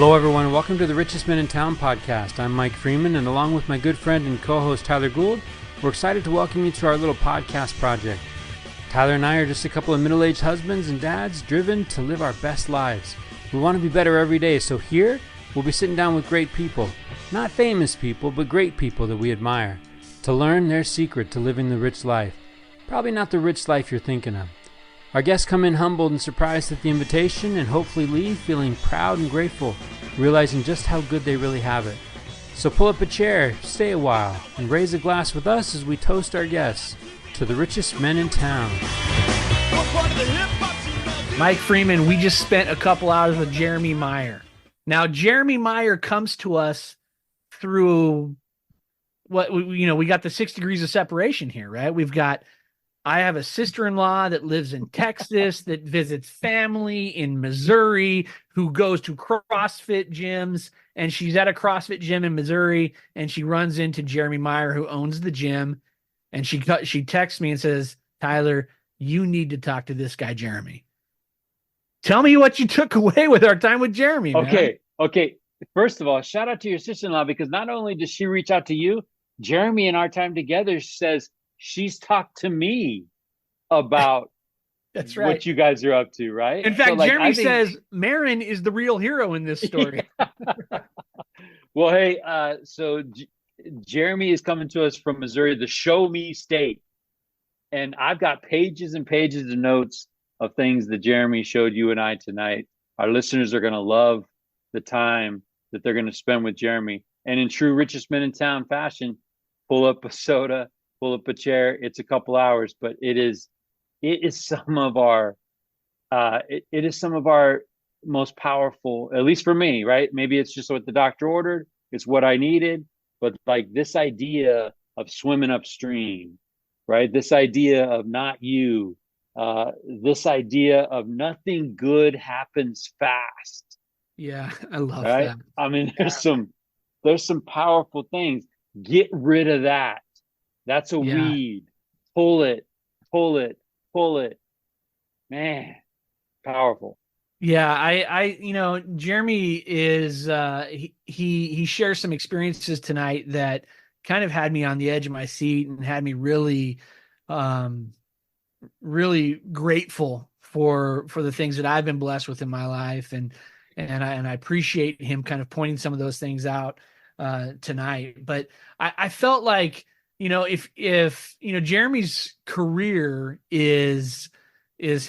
Hello, everyone. Welcome to the Richest Men in Town podcast. I'm Mike Freeman, and along with my good friend and co-host Tyler Gould, we're excited to welcome you to our little podcast project. Tyler and I are just a couple of middle-aged husbands and dads driven to live our best lives. We want to be better every day, so here we'll be sitting down with great people. Not famous people, but great people that we admire, to learn their secret to living the rich life. Probably not the rich life you're thinking of. Our guests come in humbled and surprised at the invitation and hopefully leave feeling proud and grateful, realizing just how good they really have it. So pull up a chair, stay a while, and raise a glass with us as we toast our guests to the richest men in town. Mike Freeman, we just spent a couple hours with Jeremy Mhire. Now, Jeremy Mhire comes to us through we got the 6 degrees of separation here, right? I have a sister-in-law that lives in Texas that visits family in Missouri who goes to CrossFit gyms, and she's at a CrossFit gym in Missouri, and she runs into Jeremy Mhire, who owns the gym, and she texts me and says, "Tyler, you need to talk to this guy, Jeremy." Tell me what you took away with our time with Jeremy, man. Okay. First of all, shout out to your sister-in-law, because not only does she reach out to you, Jeremy in our time together says, she's talked to me about That's right. What you guys are up to, right? In fact, Jeremy says Marin is the real hero in this story. Well, hey, Jeremy is coming to us from Missouri, the show me state. And I've got pages and pages of notes of things that Jeremy showed you and I tonight. Our listeners are going to love the time that they're going to spend with Jeremy. And in true Richest Men in Town fashion, pull up a soda, pull up a chair. It's a couple hours, but it is some of our most powerful, at least for me, right? Maybe it's just what the doctor ordered. It's what I needed. But like this idea of swimming upstream, right? This idea of not you, this idea of nothing good happens fast. Yeah, I love right? that. I mean, there's some powerful things. Get rid of that. That's a weed. Pull it. Man, powerful. Yeah, Jeremy is he shares some experiences tonight that kind of had me on the edge of my seat and had me really really grateful for the things that I've been blessed with in my life, and I appreciate him kind of pointing some of those things out tonight. But I felt like, if Jeremy's career is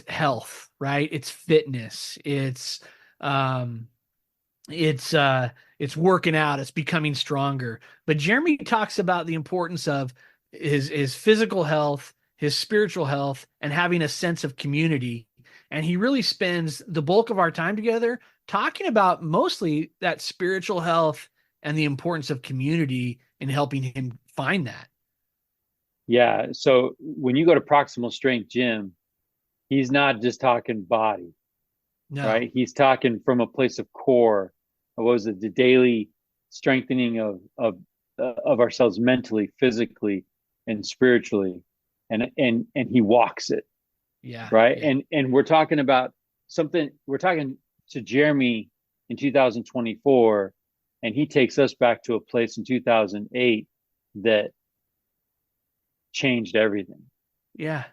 health, right? It's fitness. It's working out. It's becoming stronger. But Jeremy talks about the importance of his physical health, his spiritual health, and having a sense of community. And he really spends the bulk of our time together talking about mostly that spiritual health and the importance of community in helping him find that. Yeah. So when you go to Proximal Strength Gym, he's not just talking body, right? He's talking from a place of core. What was it? The daily strengthening of ourselves mentally, physically, and spiritually, and he walks it. Yeah. Right. Yeah. And we're talking about something. We're talking to Jeremy in 2024, and he takes us back to a place in 2008 that changed everything. Yeah.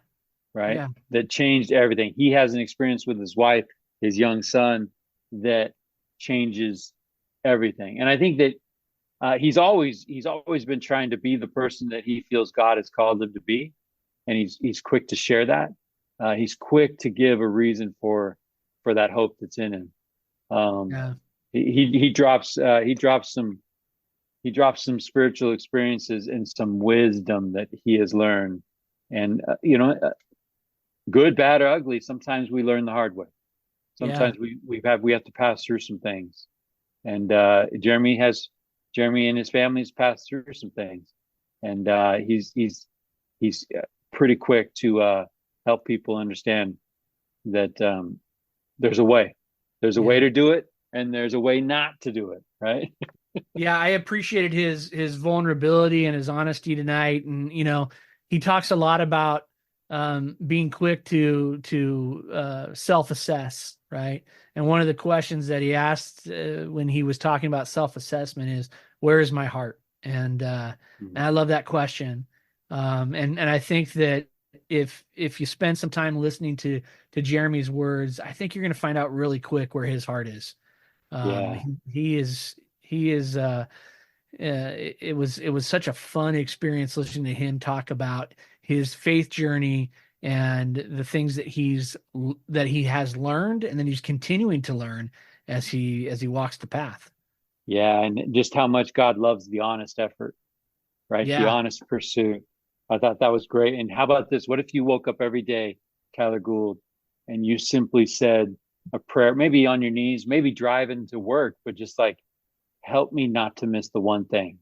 Right. Yeah. That changed everything. He has an experience with his wife, his young son, that changes everything. And I think that he's always been trying to be the person that he feels God has called him to be. And he's quick to share that. He's quick to give a reason for that hope that's in him. He drops some spiritual experiences and some wisdom that he has learned. And good, bad, or ugly, sometimes we learn the hard way. Sometimes we have to pass through some things. And Jeremy and his family's passed through some things. And he's pretty quick to help people understand that there's a way. There's a way to do it, and there's a way not to do it, right? Yeah, I appreciated his vulnerability and his honesty tonight. And he talks a lot about being quick to self-assess, right? And one of the questions that he asked when he was talking about self-assessment is, where is my heart? And I love that question. And I think that if you spend some time listening to Jeremy's words, I think you're going to find out really quick where his heart is. Yeah. He is it was such a fun experience listening to him talk about his faith journey and the things that he has learned, and then he's continuing to learn as he walks the path. Yeah. And just how much God loves the honest effort, right? The Yeah. honest pursuit. I thought that was great. And how about this? What if you woke up every day, Tyler Gould, and you simply said a prayer, maybe on your knees, maybe driving to work, but just like, help me not to miss the one thing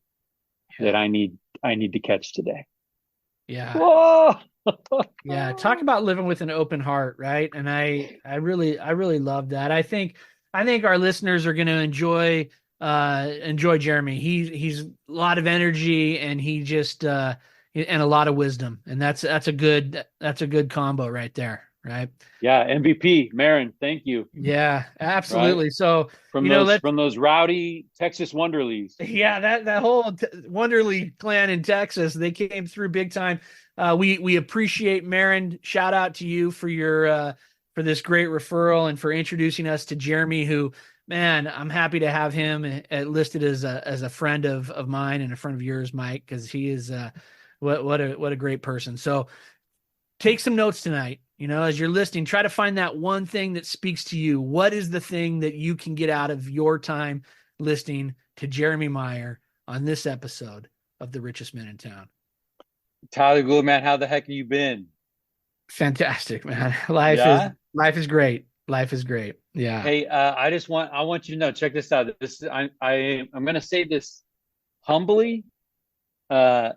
that I need to catch today. Yeah. Whoa! Yeah. Talk about living with an open heart, right? And I really love that. I think our listeners are going to enjoy Jeremy. He's a lot of energy, and he just and a lot of wisdom, and that's a good combo right there, right? Yeah, MVP, Marin, thank you. Yeah, absolutely. Right? So from those rowdy Texas Wonderlies. Yeah, that whole Wonderly clan in Texas, they came through big time. We appreciate Marin. Shout out to you for your for this great referral and for introducing us to Jeremy, who, man, I'm happy to have him listed as a friend of mine and a friend of yours, Mike, because he is what a great person. So take some notes tonight. As you're listening, try to find that one thing that speaks to you. What is the thing that you can get out of your time listening to Jeremy Mhire on this episode of The Richest Men in Town? Tyler Gould, man, how the heck have you been? Fantastic, man. Life is great. Life is great. Yeah. Hey, I want you to know, check this out. I'm going to say this humbly, because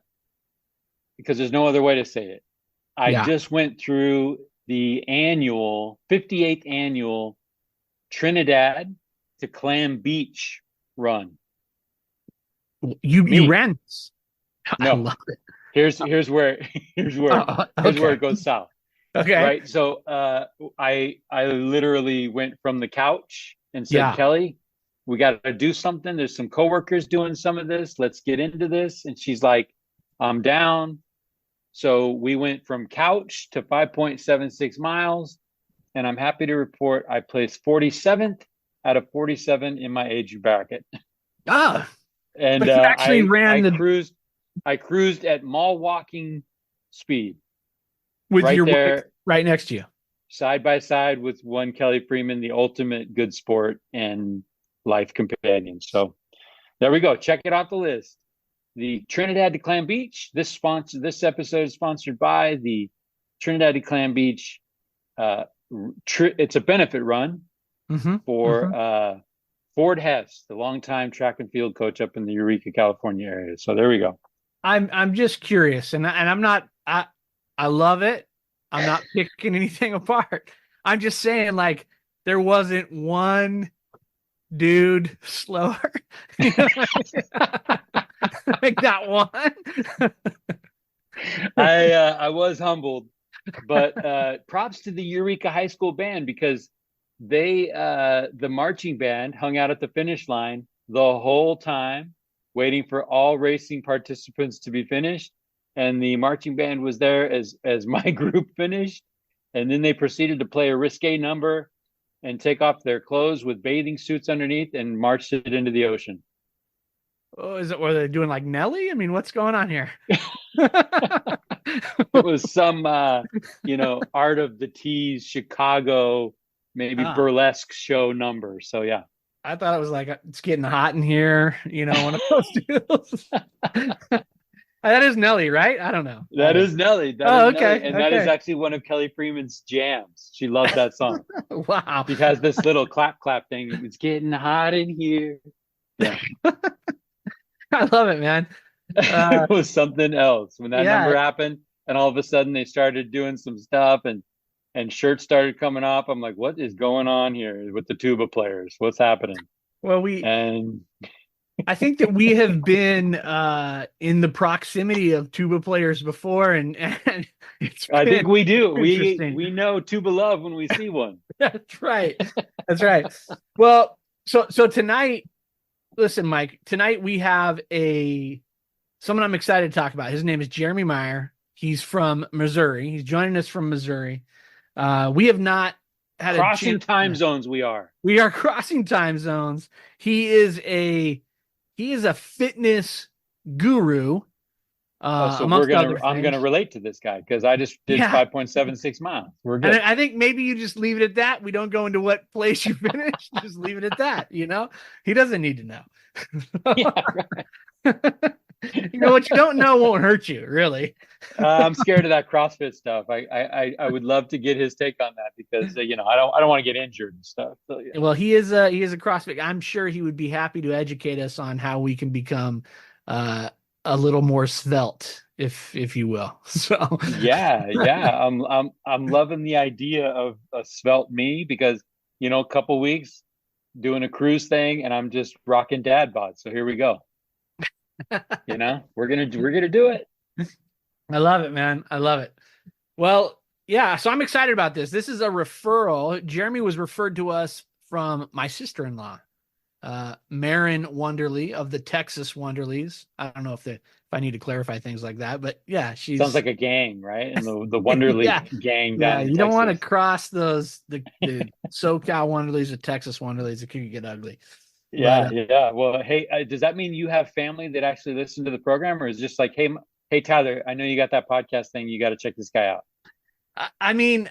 there's no other way to say it. I just went through the 58th annual Trinidad to Clam Beach run. You ran this? No. I love it. Here's where it goes south. Okay. Right. So I literally went from the couch and said, Kelly, we got to do something. There's some coworkers doing some of this. Let's get into this. And she's like, I'm down. So we went from couch to 5.76 miles, and I'm happy to report I placed 47th out of 47 in my age bracket. And but you actually I cruised at mall walking speed with right your there, right next to you, side by side with one Kelly Freeman, the ultimate good sport and life companion. So there we go. Check it off the list. The Trinidad to Clam Beach. This episode is sponsored by the Trinidad to Clam Beach. It's a benefit run for Ford Hess, the longtime track and field coach up in the Eureka, California area. So there we go. I'm just curious, and I'm not. I love it. I'm not picking anything apart. I'm just saying, like, there wasn't one dude slower. Like that one. I was humbled, but props to the Eureka High School band, because the marching band hung out at the finish line the whole time, waiting for all racing participants to be finished. And the marching band was there as my group finished. And then they proceeded to play a risque number and take off their clothes with bathing suits underneath and marched it into the ocean. Oh, were they doing like Nelly? I mean, what's going on here? It was some, Art of the Tease Chicago, maybe burlesque show number. So, yeah. I thought it was like, it's getting hot in here, one of those deals. That is Nelly, right? I don't know. That is Nelly. Okay. Nelly. And that is actually one of Kelly Freeman's jams. She loves that song. Wow. She has this little clap thing. It's getting hot in here. Yeah. I love it, man. It was something else when that number happened, and all of a sudden they started doing some stuff, and shirts started coming off. I'm like, what is going on here with the tuba players? What's happening? Well, I think that we have been in the proximity of tuba players before, and it's I think we do. interesting. We know tuba love when we see one. That's right. That's right. Well, so tonight, listen, Mike, tonight we have someone I'm excited to talk about. His name is Jeremy Mhire. He's from Missouri. He's joining us from Missouri. We have not had crossing time zones. We are crossing time zones. He is a fitness guru. I'm gonna relate to this guy because I just did 5.76 miles. We're good. And I think maybe you just leave it at that. We don't go into what place you finished. Just leave it at that. He doesn't need to know. Yeah, right. What you don't know won't hurt you, really. I'm scared of that CrossFit stuff. I would love to get his take on that because I don't want to get injured and stuff. So, yeah. Well, he is a CrossFit. I'm sure he would be happy to educate us on how we can become a little more svelte, if you will. So yeah. I'm loving the idea of a svelte me because a couple weeks doing a cruise thing and I'm just rocking dad bod. So here we go. We're gonna do it. I love it, man. I love it. Well, yeah. So I'm excited about this. This is a referral. Jeremy was referred to us from my sister-in-law, Marin Wonderly of the Texas Wonderlies. I don't know if I need to clarify things like that, but yeah, she sounds like a gang, right? And the Wonderly gang. Yeah, you don't want to cross the SoCal Wonderlies with Texas Wonderlies. It could get ugly. Yeah. Well, hey, does that mean you have family that actually listen to the program, or is it just like, hey, Tyler, I know you got that podcast thing. You got to check this guy out. I mean,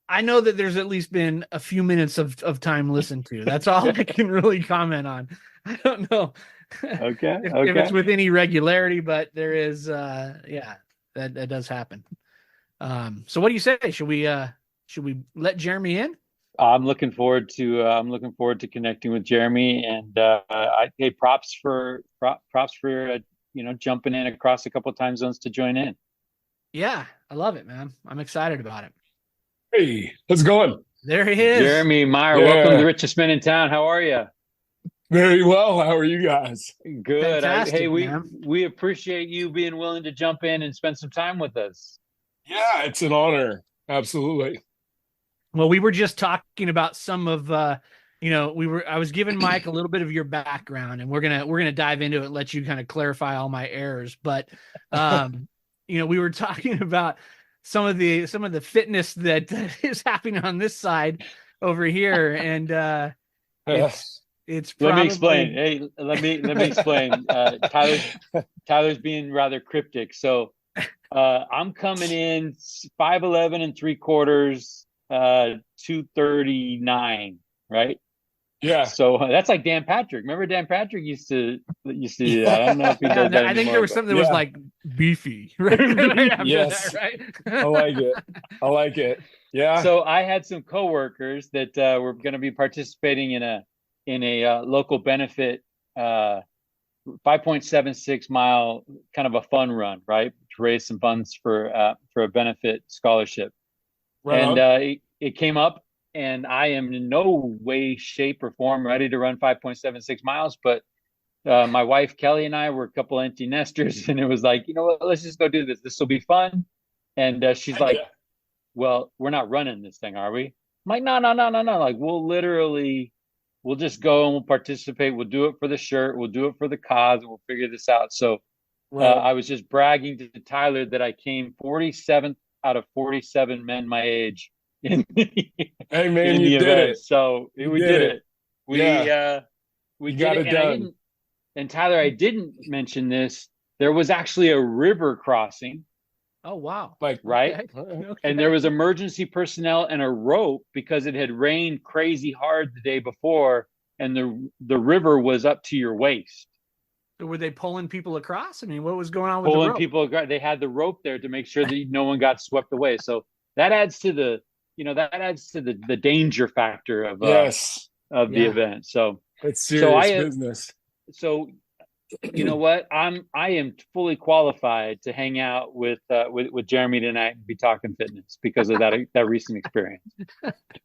I know that there's at least been a few minutes of time listened to. That's all I can really comment on. I don't know. Okay. If it's with any regularity, but there is, that does happen. So what do you say? Should we let Jeremy in? I'm looking forward to connecting with Jeremy, and hey, props for jumping in across a couple of time zones to join in. Yeah, I love it, man. I'm excited about it. Hey, how's it going? There he is. Jeremy Mhire, welcome to the Richest Men in Town. How are you? Very well. How are you guys? Good. Fantastic, we appreciate you being willing to jump in and spend some time with us. Yeah, it's an honor. Absolutely. Well, we were just talking about some of I was giving Mike a little bit of your background, and we're gonna dive into it and let you kind of clarify all my errors. But we were talking about some of the fitness that is happening on this side over here, and it's probably... Let me explain. Hey, let me explain. Tyler's being rather cryptic. So I'm coming in 5'11" and 3/4. 239, right? Yeah. So that's like Dan Patrick. Remember Dan Patrick used to do that. I don't know if he does that I think anymore, there was something that was like beefy, right? Yes. That, right? I like it. Yeah. So I had some coworkers that were going to be participating in a local benefit 5.76 mile kind of a fun run, right? To raise some funds for a benefit scholarship. Right. And it came up, and I am in no way, shape, or form ready to run 5.76 miles. But my wife, Kelly, and I were a couple empty nesters, and it was like, you know what, let's just go do this. This will be fun. And she's like, well, we're not running this thing, are we? I'm like, no. Like, we'll just go and we'll participate. We'll do it for the shirt. We'll do it for the cause, and we'll figure this out. So I was just bragging to Tyler that I came 47th out of 47 men my age in the, hey man, you did it. So we did it. We did it done. And Tyler, I didn't mention this. There was actually a river crossing. Oh wow! Right, okay. And there was emergency personnel and a rope because it had rained crazy hard the day before, and the river was up to your waist. Were they pulling people across? I mean, what was going on with pulling the rope? people? They had the rope there to make sure that no one got swept away. So that adds to the danger factor of the event. So it's serious business. So you know what? I am fully qualified to hang out with Jeremy tonight and be talking fitness because of that recent experience.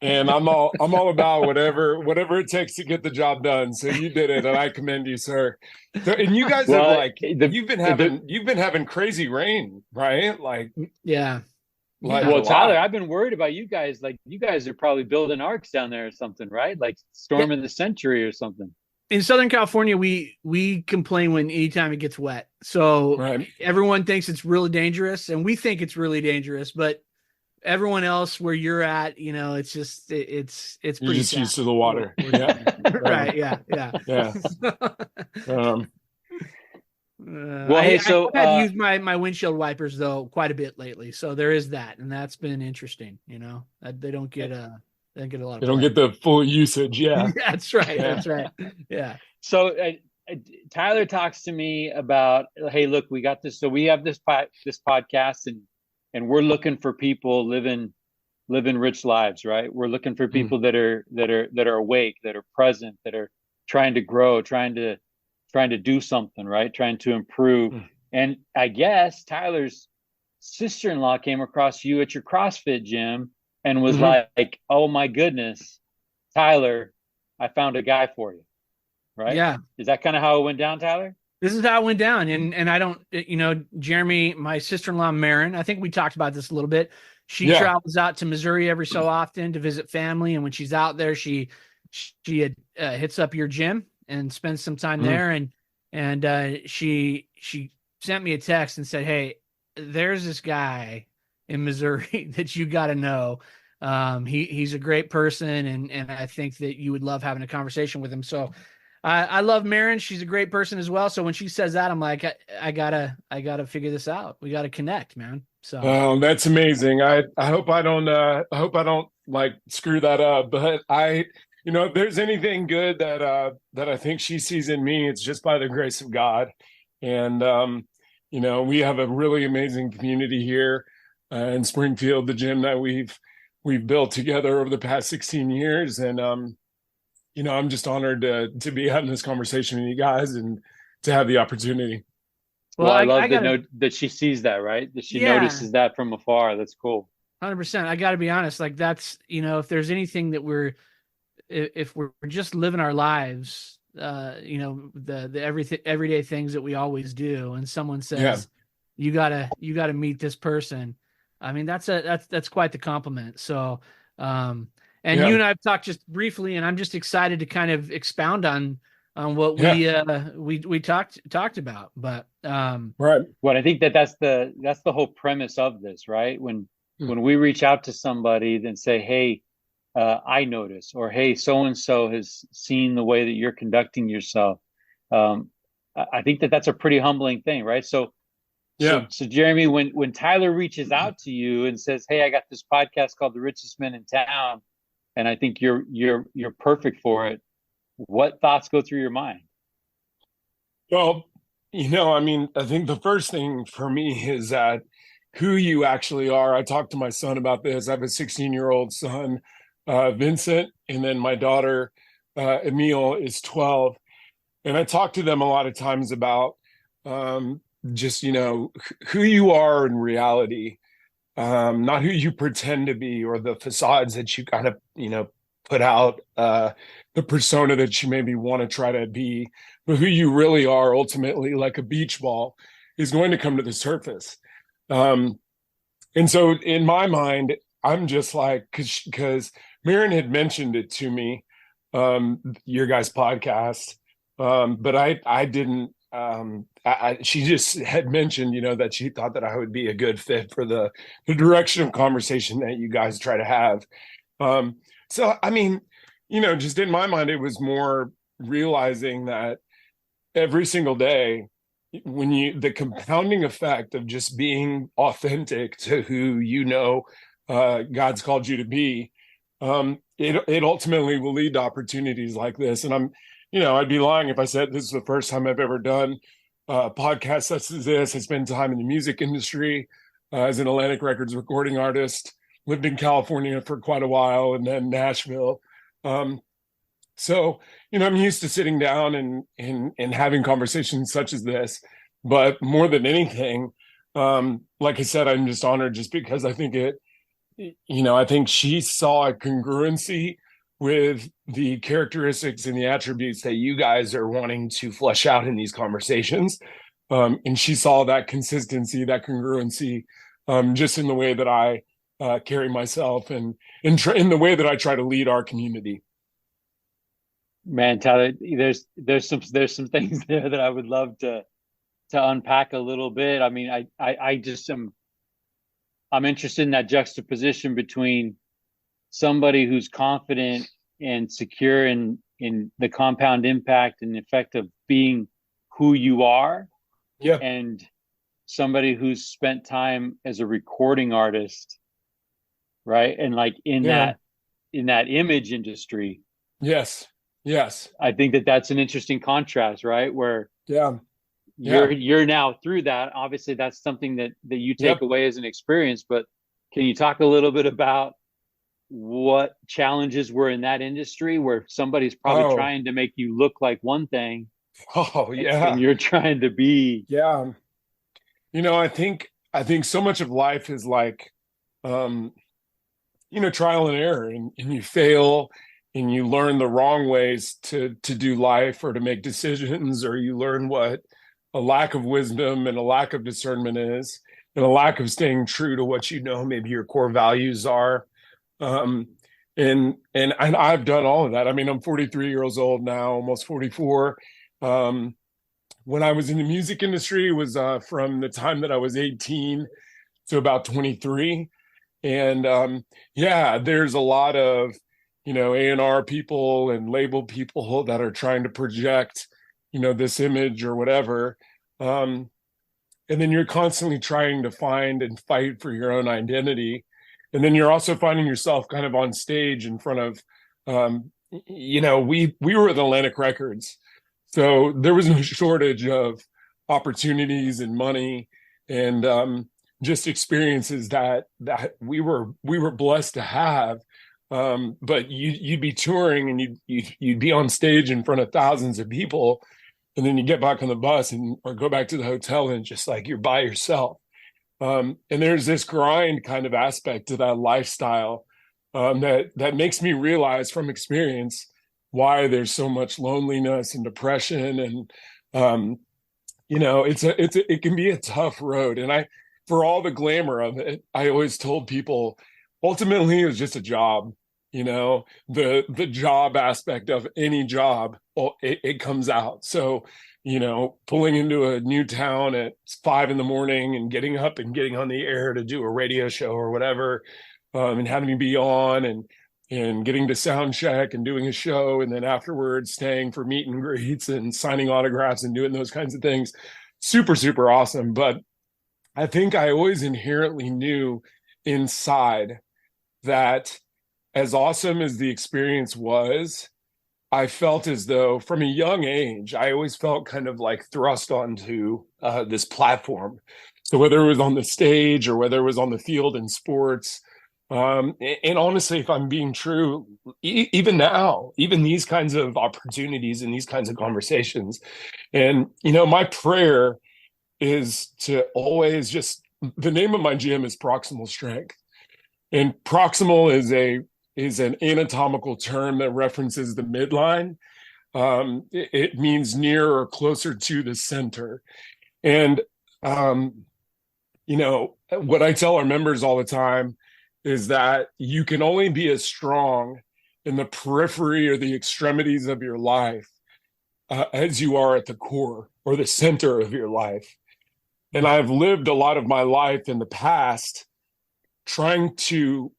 And I'm all about whatever it takes to get the job done. So you did it, and I commend you, sir. So, and you guys have you've been having crazy rain, right? Like, yeah. Well, Tyler, I've been worried about you guys. Like, you guys are probably building arcs down there or something, right? Like storm of the century or something. In Southern California, we complain anytime it gets wet. So everyone thinks it's really dangerous, and we think it's really dangerous, but everyone else where you're at, it's just it's pretty you're just sad. used to the water. Yeah. Right. Yeah. I've had to use my windshield wipers though quite a bit lately, so there is that, and that's been interesting. They don't get a lot of they don't get the full usage. Yeah. That's right. That's right. Yeah. So Tyler talks to me about, hey, look, we got this. So we have this podcast, and we're looking for people living rich lives, right? We're looking for people that are awake, that are present, that are trying to grow, trying to do something, right? Trying to improve. And I guess Tyler's sister-in-law came across you at your CrossFit gym and was like, oh my goodness, Tyler, I found a guy for you. Right? Yeah. Is that kind of how it went down, Tyler? This is how it went down. And I don't, Jeremy, my sister-in-law, Maren, I think we talked about this a little bit. She travels out to Missouri every so often to visit family. And when she's out there, she hits up your gym and spends some time there. And she sent me a text and said, hey, there's this guy in Missouri that you got to know. He's a great person. And I think that you would love having a conversation with him. So I love Maren. She's a great person as well. So when she says that, I'm like, I gotta figure this out. We gotta connect, man. So that's amazing. I hope I don't like screw that up. But if there's anything good that I think she sees in me, it's just by the grace of God. And we have a really amazing community here in Springfield, the gym that we've built together over the past 16 years. And I'm just honored to be having this conversation with you guys and to have the opportunity. Well, I love that she sees that, right? That she notices that from afar. That's cool. 100%. I got to be honest. Like that's, if there's anything that if we're just living our lives, the everyday things that we always do, and someone says, you gotta meet this person. I mean, that's quite the compliment. So, and you and I have talked just briefly, and I'm just excited to kind of expound on what we talked about. But right. Well, I think that's the whole premise of this, right? When we reach out to somebody and say, hey, I notice, or hey, so and so has seen the way that you're conducting yourself. I think that's a pretty humbling thing, right? So Jeremy, when Tyler reaches out to you and says, hey, I got this podcast called The Richest Men in Town, and I think you're perfect for it, what thoughts go through your mind? Well, I think the first thing for me is that who you actually are. I talked to my son about this. I have a 16-year-old son, Vincent, and then my daughter, Emile, is 12. And I talk to them a lot of times about just, who you are in reality. Not who you pretend to be or the facades that you kind of, put out, the persona that you maybe want to try to be, but who you really are ultimately, like a beach ball, is going to come to the surface. And so in my mind, I'm just like, because Maren had mentioned it to me, your guys' podcast, but I didn't. She just had mentioned, that she thought that I would be a good fit for the direction of conversation that you guys try to have. So, I mean, just in my mind, it was more realizing that every single day, the compounding effect of just being authentic to who God's called you to be, it ultimately will lead to opportunities like this. And I'd be lying if I said this is the first time I've ever done a podcast such as this. I spent time in the music industry as an Atlantic Records recording artist, lived in California for quite a while, and then Nashville. So, I'm used to sitting down and having conversations such as this, but more than anything, like I said, I'm just honored just because I think I think she saw a congruency with the characteristics and the attributes that you guys are wanting to flesh out in these conversations. And she saw that consistency, that congruency, just in the way that I carry myself and in the way that I try to lead our community. Man, Tyler, there's some things there that I would love to unpack a little bit. I mean, I just I'm interested in that juxtaposition between somebody who's confident and secure in the compound impact and effect of being who you are, Yeah. and somebody who's spent time as a recording artist, right? And like in that image industry. Yes. I think that's an interesting contrast, right? Where Yeah. you're now through that. Obviously, that's something that you take away as an experience. But can you talk a little bit about what challenges were in that industry where somebody's probably trying to make you look like one thing? Oh, yeah. And you're trying to be. Yeah. I think so much of life is like, trial and error, and you fail and you learn the wrong ways to do life or to make decisions, or you learn what a lack of wisdom and a lack of discernment is, and a lack of staying true to what maybe your core values are. And I've done all of that. I mean, I'm 43 years old now, almost 44. When I was in the music industry, it was from the time that I was 18 to about 23. And there's a lot of, A&R people and label people that are trying to project, this image or whatever. And then you're constantly trying to find and fight for your own identity. And then you're also finding yourself kind of on stage in front of, we were at Atlantic Records. So there was no shortage of opportunities and money and just experiences that we were blessed to have. But you'd be touring and you'd be on stage in front of thousands of people, and then you get back on the bus or go back to the hotel and just like you're by yourself. And there's this grind kind of aspect to that lifestyle that makes me realize from experience why there's so much loneliness and depression, and it can be a tough road. And for all the glamour of it, I always told people ultimately it was just a job. The job aspect of any job, it comes out. So pulling into a new town at 5 a.m. and getting up and getting on the air to do a radio show or whatever, and having to be on and getting to sound check and doing a show, and then afterwards staying for meet and greets and signing autographs and doing those kinds of things. Super, super awesome. But I think I always inherently knew inside that as awesome as the experience was, I felt as though from a young age, I always felt kind of like thrust onto this platform. So whether it was on the stage or whether it was on the field in sports, and honestly, if I'm being true, even now, even these kinds of opportunities and these kinds of conversations, and, my prayer is to always the name of my gym is Proximal Strength. And proximal is an anatomical term that references the midline. It means near or closer to the center. And, what I tell our members all the time is that you can only be as strong in the periphery or the extremities of your life as you are at the core or the center of your life. And I've lived a lot of my life in the past trying to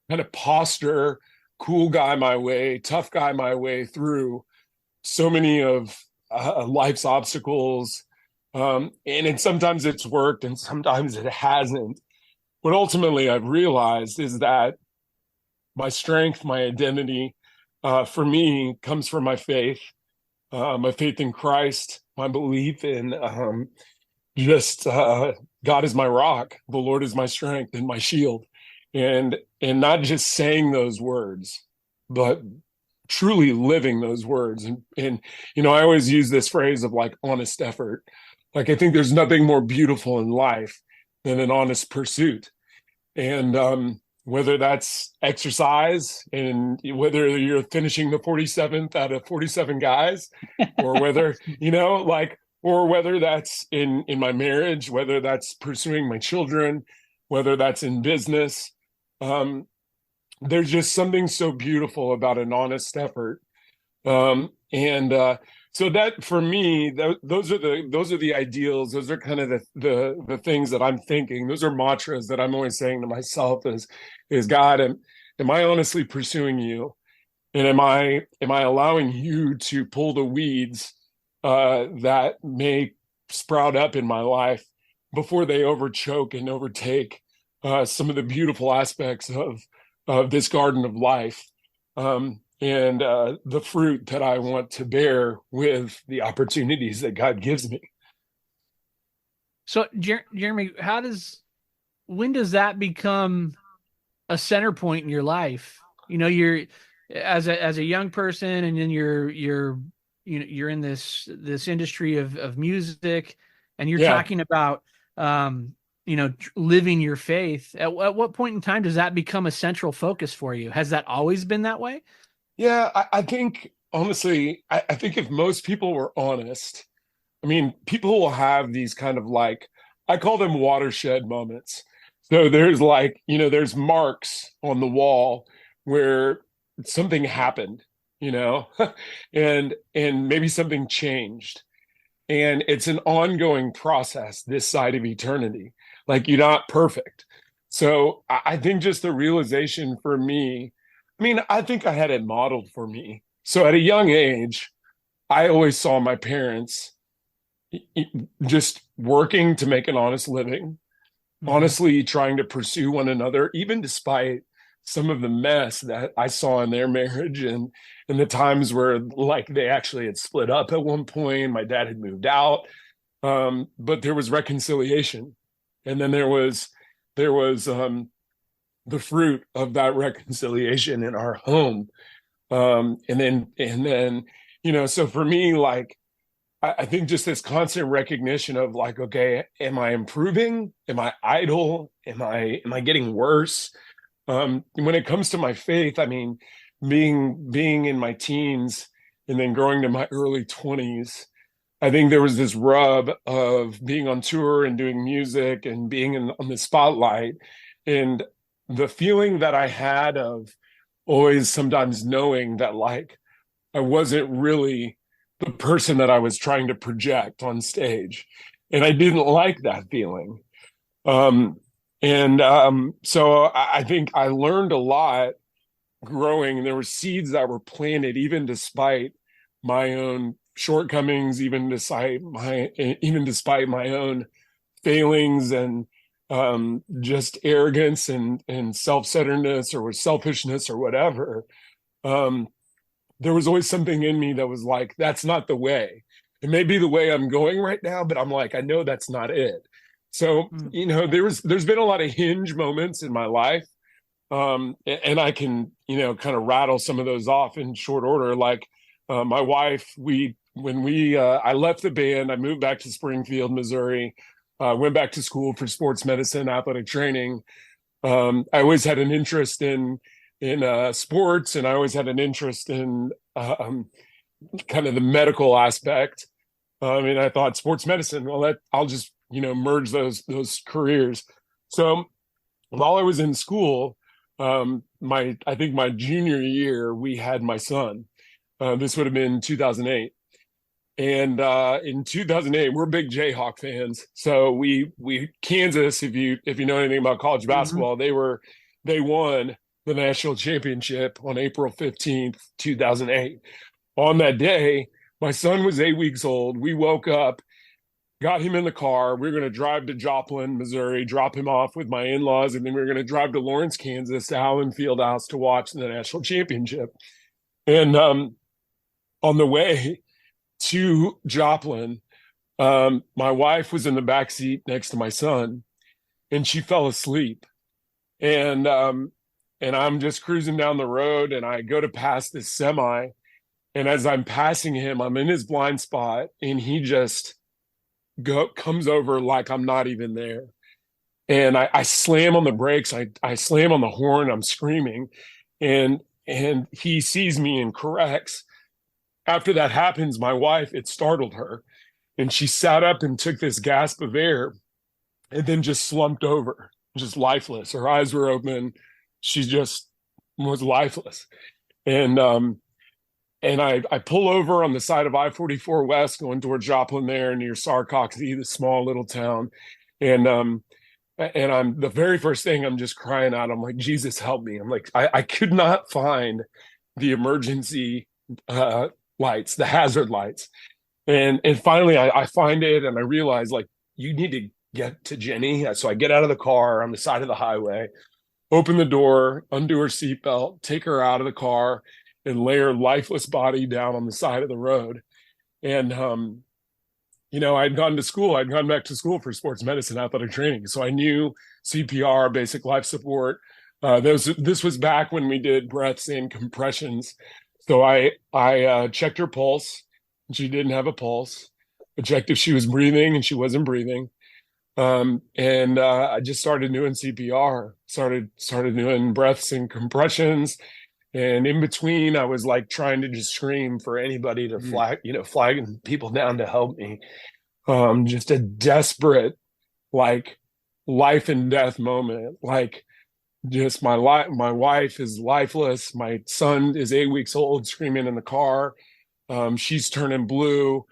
kind of posture cool guy my way, tough guy my way through so many of life's obstacles. And sometimes it's worked and sometimes it hasn't. What ultimately I've realized is that my strength, my identity, for me, comes from my faith in Christ, my belief in God is my rock, the Lord is my strength and my shield, and not just saying those words, but truly living those words. And, you know, I always use this phrase of like honest effort. Like, I think there's nothing more beautiful in life than an honest pursuit. And whether that's exercise, and whether you're finishing the 47th out of 47 guys, or whether, you know, like, or whether that's in my marriage, whether that's pursuing my children, whether that's in business, there's just something so beautiful about an honest effort. So that, for me, those are the ideals. Those are kind of the things that I'm thinking. Those are mantras that I'm always saying to myself is God, am I honestly pursuing you? And am I allowing you to pull the weeds that may sprout up in my life before they overchoke and overtake some of the beautiful aspects of this garden of life, and the fruit that I want to bear with the opportunities that God gives me. So, Jeremy, when does that become a center point in your life? You know, you're as a young person, and then you're in this industry of music, and you're talking about living your faith. At what point in time does that become a central focus for you? Has that always been that way? Yeah, I think, honestly, I think if most people were honest, I mean, people will have these kind of, like, I call them watershed moments. So there's, like, you know, there's marks on the wall where something happened, you know, and maybe something changed. And it's an ongoing process this side of eternity. Like, you're not perfect. So I think just the realization for me, I mean, I think I had it modeled for me. So at a young age, I always saw my parents just working to make an honest living, honestly trying to pursue one another, even despite some of the mess that I saw in their marriage, and the times where, like, they actually had split up at one point. My dad had moved out, but there was reconciliation, and then there was the fruit of that reconciliation in our home. And then, you know, so for me, like, I think just this constant recognition of, like, okay, am I improving? Am I idle? Am I getting worse? When it comes to my faith, I mean, being in my teens and then growing to my early 20s, I think there was this rub of being on tour and doing music and being on the spotlight, and the feeling that I had of always sometimes knowing that, like, I wasn't really the person that I was trying to project on stage. And I didn't like that feeling. So I think I learned a lot growing. There were seeds that were planted, even despite my own shortcomings, even despite my own failings, and just arrogance and self-centeredness or selfishness or whatever. There was always something in me that was like, that's not the way. It may be the way I'm going right now, but I'm like, I know that's not it. So, you know, there's been a lot of hinge moments in my life. And I can, you know, kind of rattle some of those off in short order. Like, my wife, I left the band, I moved back to Springfield, Missouri, went back to school for sports medicine, athletic training. I always had an interest in sports, and I always had an interest in kind of the medical aspect. And I thought sports medicine, well, I'll just, you know, merge those careers. So while I was in school, I think my junior year, we had my son. This would have been 2008. And in 2008, we're big Jayhawk fans. So we Kansas, if you know anything about college basketball, they won the national championship on April 15th, 2008. On that day, my son was 8 weeks old. We woke up, got him in the car. We were going to drive to Joplin, Missouri, drop him off with my in-laws, and then we were going to drive to Lawrence, Kansas, to Allen Fieldhouse to watch the national championship. And on the way to Joplin, my wife was in the back seat next to my son, and she fell asleep. And and I'm just cruising down the road, and I go to pass this semi, and as I'm passing him, I'm in his blind spot, and he just comes over like I'm not even there. And I slam on the brakes, I slam on the horn, I'm screaming, and he sees me and corrects. After that happens, my wife, it startled her, and she sat up and took this gasp of air and then just slumped over, just lifeless. Her eyes were open. She just was lifeless. And I pull over on the side of I-44 West going towards Joplin there near Sarcoxy, the small little town. And I'm the very first thing, I'm just crying out. I'm like, Jesus, help me. I'm like, I could not find the emergency lights, the hazard lights. And finally I find it, and I realize, like, you need to get to Jenny. So I get out of the car on the side of the highway, open the door, undo her seatbelt, take her out of the car, and lay her lifeless body down on the side of the road. And I'd gone to school. I'd gone back to school for sports medicine, athletic training. So I knew CPR, basic life support. This was back when we did breaths and compressions. So I checked her pulse. She didn't have a pulse. I checked if she was breathing, and she wasn't breathing. I just started doing CPR, started doing breaths and compressions. And in between, I was like trying to just scream for anybody to flagging people down to help me. Just a desperate, like, life and death moment. Like, just my wife is lifeless. My son is 8 weeks old, screaming in the car. She's turning blue.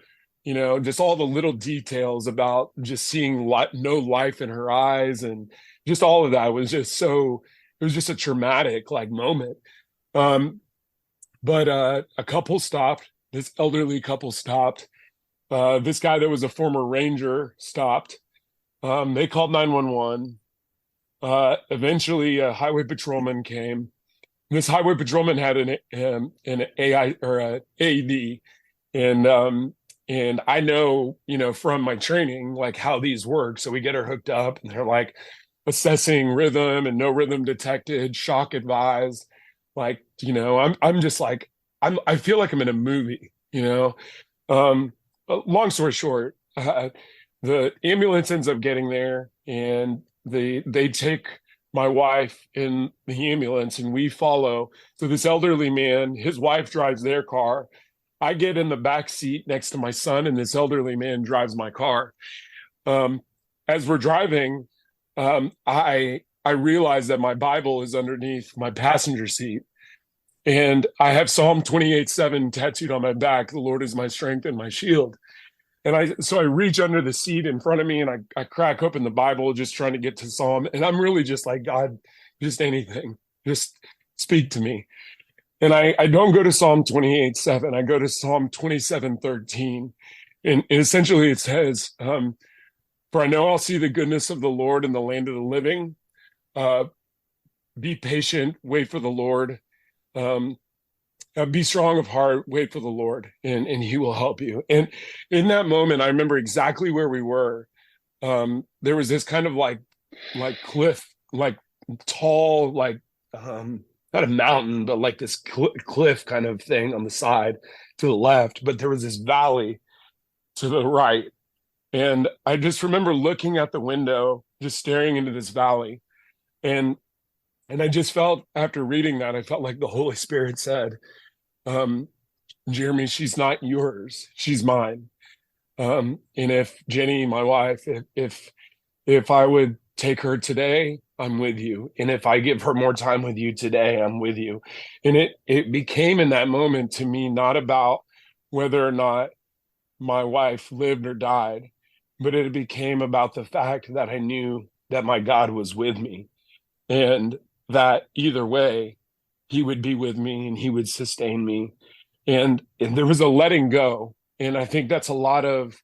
Just all the little details about just seeing no life in her eyes, and just all of that was just it was just a traumatic, like, moment. But a couple stopped. This elderly couple stopped. This guy that was a former ranger stopped. They called 911. Eventually a highway patrolman came. This highway patrolman had an AI or a AED, and I know, from my training, like, how these work. So we get her hooked up, and they're like assessing rhythm, and no rhythm detected, shock advised. Like, I'm just like, I feel like I'm in a movie, long story short, the ambulance ends up getting there, and they take my wife in the ambulance, and we follow. So this elderly man, his wife drives their car. I get in the back seat next to my son, and this elderly man drives my car. As we're driving, I realize that my Bible is underneath my passenger seat, and I have Psalm 28:7 tattooed on my back. The Lord is my strength and my shield. And so I reach under the seat in front of me, and I crack open the Bible, just trying to get to Psalm. And I'm really just like, God, just anything, just speak to me. And I don't go to Psalm 28:7. I go to Psalm 27:13. And essentially it says, for I know I'll see the goodness of the Lord in the land of the living. Be patient, wait for the Lord. Be strong of heart, wait for the Lord, and he will help you. And in that moment, I remember exactly where we were. There was this kind of like cliff, like tall, like not a mountain, but like this cliff kind of thing on the side to the left. But there was this valley to the right. And I just remember looking out the window, just staring into this valley. And I just felt, after reading that, I felt like the Holy Spirit said, Jeremy, she's not yours, she's mine. And if Jenny, my wife, if I would take her today, I'm with you. And if I give her more time with you today, I'm with you. And it became, in that moment, to me, not about whether or not my wife lived or died, but it became about the fact that I knew that my God was with me, and that either way, he would be with me and he would sustain me. And there was a letting go. And I think that's a lot of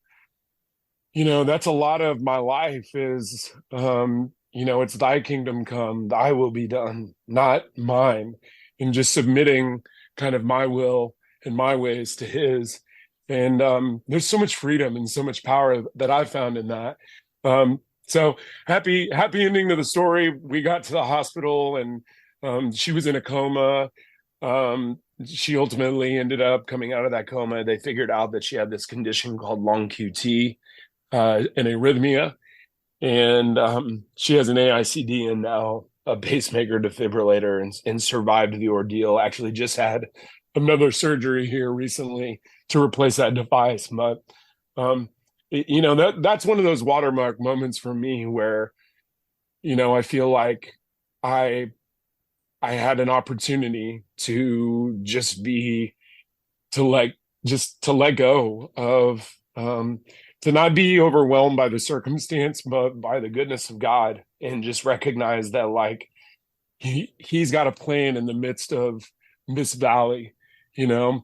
my life is, it's thy kingdom come, thy will be done, not mine. And just submitting kind of my will and my ways to his. And there's so much freedom and so much power that I've found in that. So happy ending to the story. We got to the hospital, and She was in a coma. She ultimately ended up coming out of that coma. They figured out that she had this condition called long QT, an arrhythmia, and she has an AICD and now a pacemaker defibrillator, and survived the ordeal. Actually, just had another surgery here recently to replace that device. But that's one of those watermark moments for me where, I feel like I had an opportunity to let go of, to not be overwhelmed by the circumstance, but by the goodness of God, and just recognize that like he's got a plan in the midst of this valley, and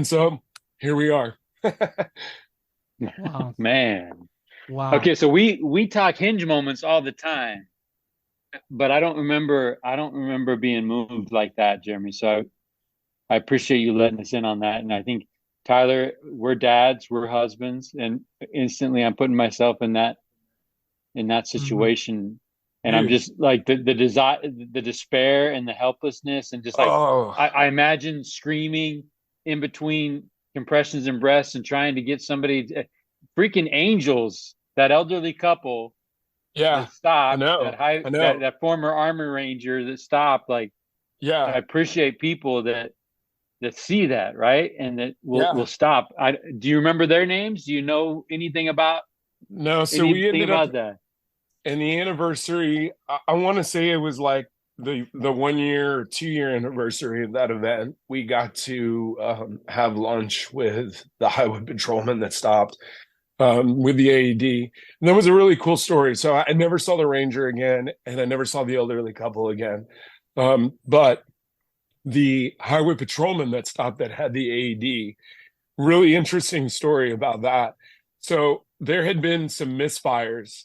so here we are. Wow. Man. Wow. Okay, so we talk hinge moments all the time, but I don't remember being moved like that, Jeremy. So I appreciate you letting us in on that. And I think, Tyler, we're dads, we're husbands, and instantly I'm putting myself in that situation. And I'm just like the desire, the despair and the helplessness, and just like I imagine screaming in between compressions and breaths and trying to get somebody freaking angels, that elderly couple that stopped, that former Army Ranger that stopped. Like, I appreciate people that see that, right? And that will stop. Do you remember their names? Do you know anything about we ended about up that? And the anniversary, I want to say it was like the 1 year or 2 year anniversary of that event. We got to have lunch with the highway patrolman that stopped with the AED. And that was a really cool story. So I never saw the Ranger again, and I never saw the elderly couple again. But the highway patrolman that stopped that had the AED, really interesting story about that. So there had been some misfires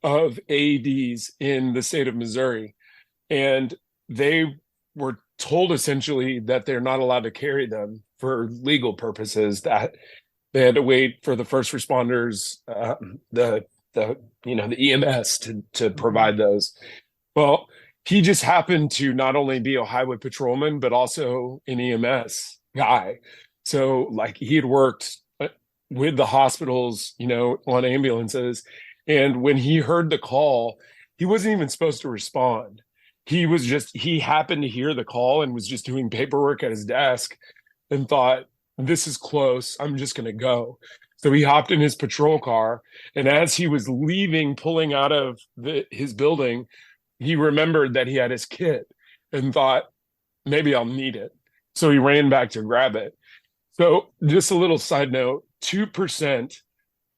of AEDs in the state of Missouri, and they were told essentially that they're not allowed to carry them for legal purposes, that they had to wait for the first responders, the EMS to provide those. Well, he just happened to not only be a highway patrolman, but also an EMS guy. So like he had worked with the hospitals, on ambulances. And when he heard the call, he wasn't even supposed to respond. He happened to hear the call and was just doing paperwork at his desk and thought, this is close, I'm just going to go. So he hopped in his patrol car. And as he was leaving, pulling out of his building, he remembered that he had his kit and thought, maybe I'll need it. So he ran back to grab it. So just a little side note, 2%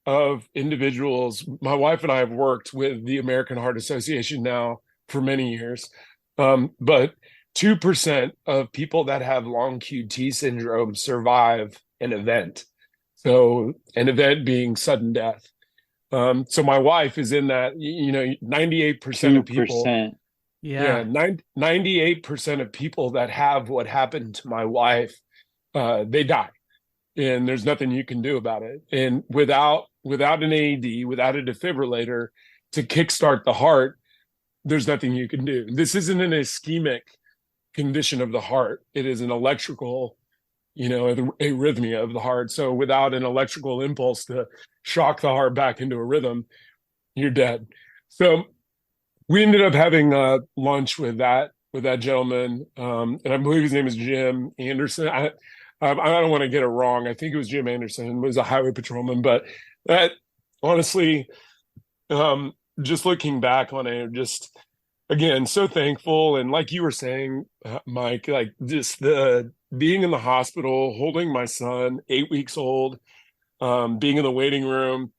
of individuals, my wife and I have worked with the American Heart Association now for many years, but 2% of people that have long QT syndrome survive an event. So an event being sudden death. So my wife is in that, 98% of people. 98% of people that have what happened to my wife, they die. And there's nothing you can do about it. And without an AED, without a defibrillator to kickstart the heart, there's nothing you can do. This isn't an ischemic condition of the heart. It is an electrical, arrhythmia of the heart. So without an electrical impulse to shock the heart back into a rhythm, you're dead. So we ended up having lunch with that gentleman. And I believe his name is Jim Anderson. I don't want to get it wrong. I think it was Jim Anderson, was a highway patrolman. But that, honestly, just looking back on it, just, again, so thankful. And like you were saying, Mike, like just the being in the hospital, holding my son, 8 weeks old, being in the waiting room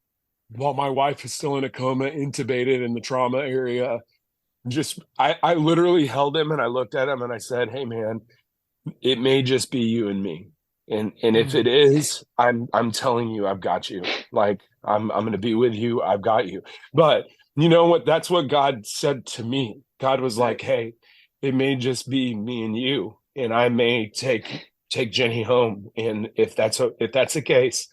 while my wife is still in a coma, intubated in the trauma area. Just, I literally held him and I looked at him and I said, hey, man, it may just be you and me. And if it is, I'm telling you, I've got you. Like I'm going to be with you. I've got you. But you know what? That's what God said to me. God was like, hey, it may just be me and you, and I may take Jenny home. And if that's the case,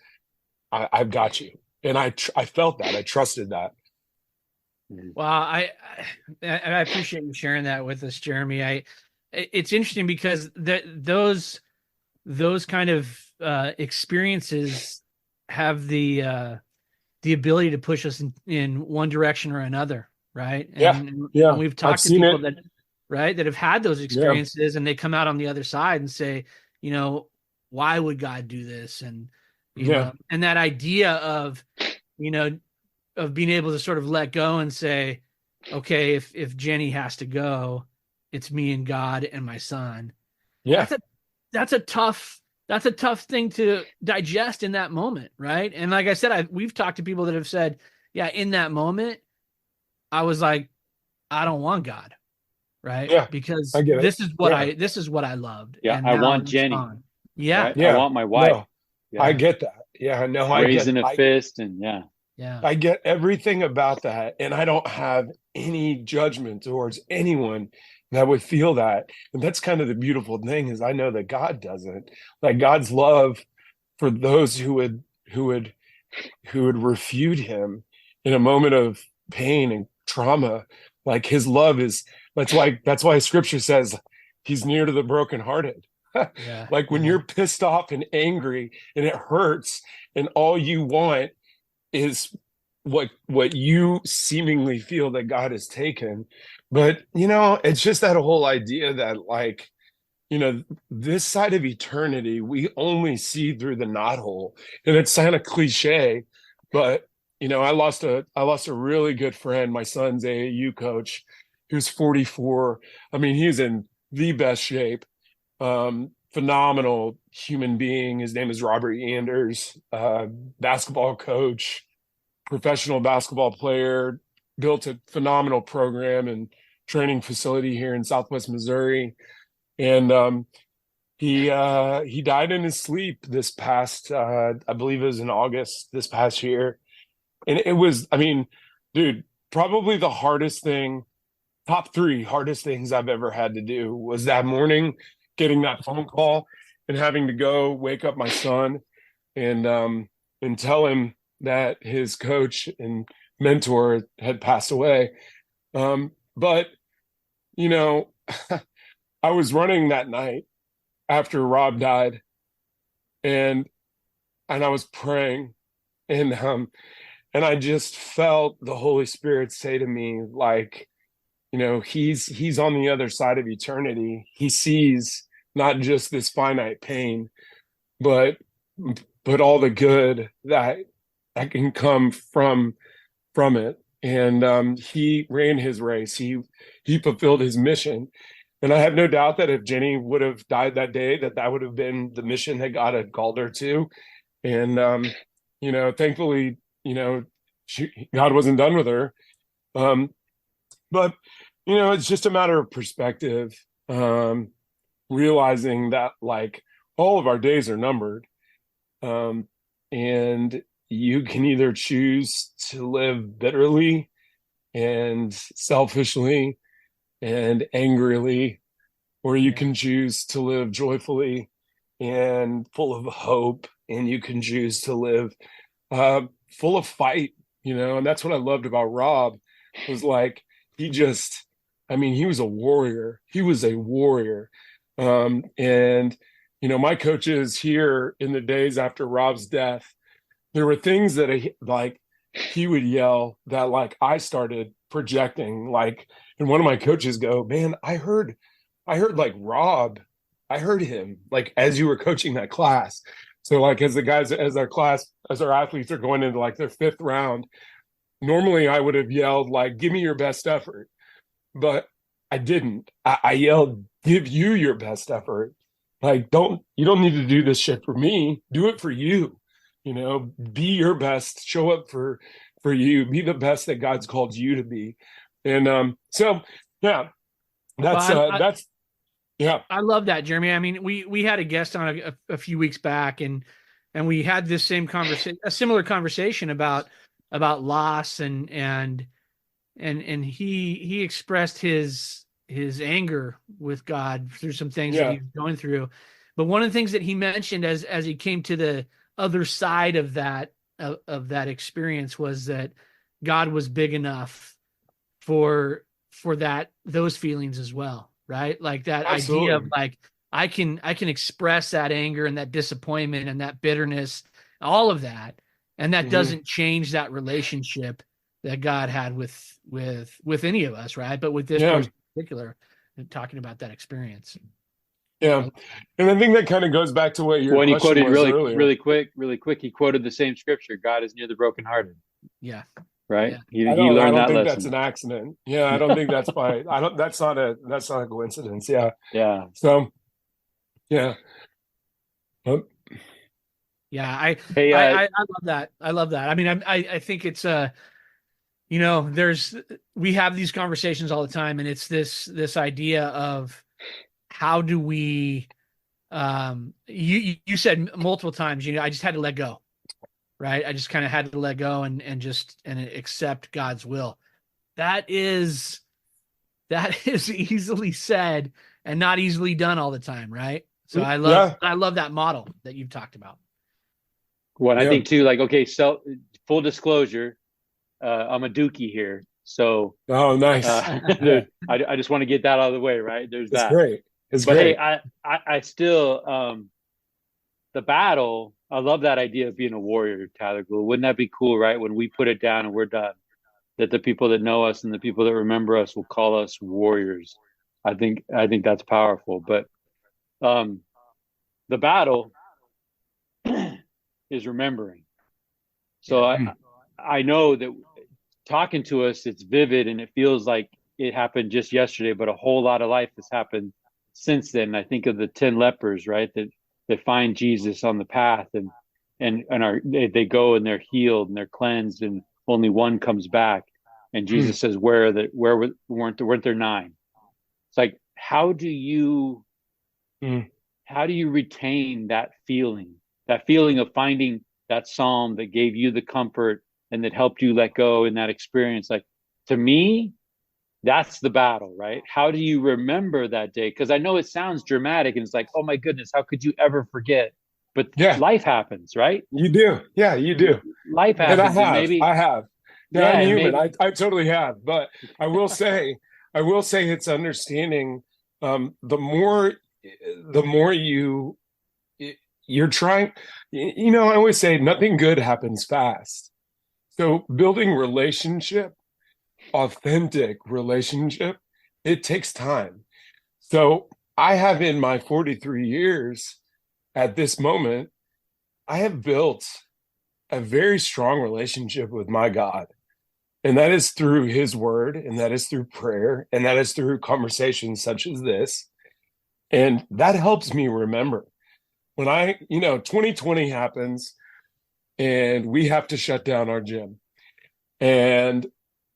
I've got you. And I felt that. I trusted that. Well, I appreciate you sharing that with us, Jeremy. It's interesting because those kind of experiences have the ability to push us in one direction or another, right? And we've talked I've to seen people it. that have had those experiences, and they come out on the other side and say, why would God do this? And you know, and that idea of of being able to sort of let go and say, okay, if Jenny has to go, it's me and God and my son. Yeah. That's a tough thing to digest in that moment, right? And like I said, we've talked to people that have said, yeah, in that moment, I was like, I don't want God, right? Yeah, because I get it. this is what I loved. Yeah, and I now want it's Jenny. gone. Yeah, right? I want my wife. No, I get that. Yeah, no, I get raising a fist, and yeah. I get everything about that, and I don't have any judgment towards anyone that would feel that. And that's kind of the beautiful thing, is I know that God doesn't. Like, God's love for those who would refute him in a moment of pain and trauma. Like, his love is, that's why scripture says he's near to the brokenhearted. Like, when you're pissed off and angry and it hurts, and all you want is what you seemingly feel that God has taken. But it's just that whole idea that, like, this side of eternity we only see through the knothole. And it's kind of cliche, but I lost a really good friend, my son's AAU coach, who's 44. I mean, he's in the best shape. Phenomenal human being. His name is Robert Anders, basketball coach, professional basketball player, built a phenomenal program and training facility here in Southwest Missouri. And he died in his sleep this past, I believe it was in August this past year. And it was, I mean, dude, probably the top 3 hardest things I've ever had to do was that morning, getting that phone call and having to go wake up my son and tell him that his coach and mentor had passed away. But I was running that night after Rob died, and I was praying, and I just felt the Holy Spirit say to me, like, he's on the other side of eternity. He sees not just this finite pain, but all the good that can come from it. And he ran his race. He fulfilled his mission. And I have no doubt that if Jenny would have died that day, that would have been the mission that God had called her to. And thankfully, God wasn't done with her. But it's just a matter of perspective, realizing that, like, all of our days are numbered, and you can either choose to live bitterly and selfishly and angrily, or you can choose to live joyfully and full of hope, and you can choose to live full of fight. And that's what I loved about Rob, was like, he was a warrior. He was a warrior. And my coaches here, in the days after Rob's death, there were things that he would yell that, like, I started projecting, like, and one of my coaches go, man, I heard like Rob, I heard him, like, as you were coaching that class. So, like, as our athletes are going into, like, their 5th round, normally I would have yelled, like, give me your best effort. But I didn't. I yelled, give you your best effort. Like, you don't need to do this shit for me. Do it for you. Be your best. Show up for you. Be the best that God's called you to be. And so, yeah, that's yeah. I love that, Jeremy. I mean, we had a guest on a few weeks back, and we had this same conversation, a similar conversation about loss, and he expressed his anger with God through some things that he was going through. But one of the things that he mentioned as he came to the other side of that experience was that God was big enough for those feelings as well, right? Like that Absolutely. idea of like I can express that anger and that disappointment and that bitterness, all of that, and that doesn't change that relationship that God had with any of us, right? But with this person in particular, talking about that experience. Yeah. And I think that kind of goes back to what your question he quoted was earlier. really quick, he quoted the same scripture: God is near the brokenhearted. Yeah. Right. Yeah. He learned that lesson. I don't think that's an accident. Yeah. I don't think that's that's not a coincidence. Yeah. Yeah. So, yeah. Yeah. I love that. I love that. I mean, I think it's, we have these conversations all the time, and it's this idea of how do we, you said multiple times, I just had to let go, right? I just kind of had to let go and accept God's will. That is easily said and not easily done all the time, right? So I love that model that you've talked about. Well, I think too, like, okay, so full disclosure, I'm a dookie here. So, nice. I just want to get that out of the way, right? There's that. Great. It's great. Hey, I still, the battle, I love that idea of being a warrior, Tyler Gould. Wouldn't that be cool, right? When we put it down and we're done, that the people that know us and the people that remember us will call us warriors. I think that's powerful. But the battle is remembering. So I know that talking to us, it's vivid and it feels like it happened just yesterday, but a whole lot of life has happened since then. I think of the 10 lepers, right? That find Jesus on the path and they go and they're healed and they're cleansed, and only one comes back. And Jesus says, weren't there 9? It's like, how do you retain that feeling of finding that psalm that gave you the comfort and that helped you let go in that experience? Like, to me, that's the battle, right? How do you remember that day? Because I know it sounds dramatic and it's like, oh my goodness, how could you ever forget? But life happens, right? You do. Yeah, you do. Life happens. And I have. Yeah, I'm human. I totally have. But I will say it's understanding the more you're trying, I always say nothing good happens fast. So building authentic relationship, it takes time. So I have, in my 43 years at this moment, I have built a very strong relationship with my God. And that is through his word, and that is through prayer, and that is through conversations such as this. And that helps me remember. When 2020 happens and we have to shut down our gym. And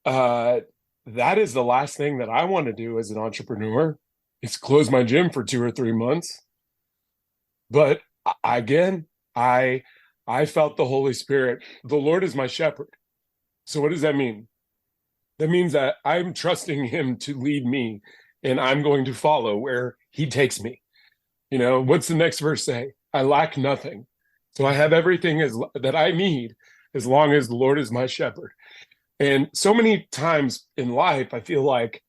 that is the last thing that I want to do as an entrepreneur, is close my gym for 2 or 3 months. But again, I felt the Holy Spirit. The Lord is my shepherd. So what does that mean? That means that I'm trusting him to lead me, and I'm going to follow where he takes me. What's the next verse say? I lack nothing. So I have everything that I need, as long as the Lord is my shepherd. And so many times in life, I feel like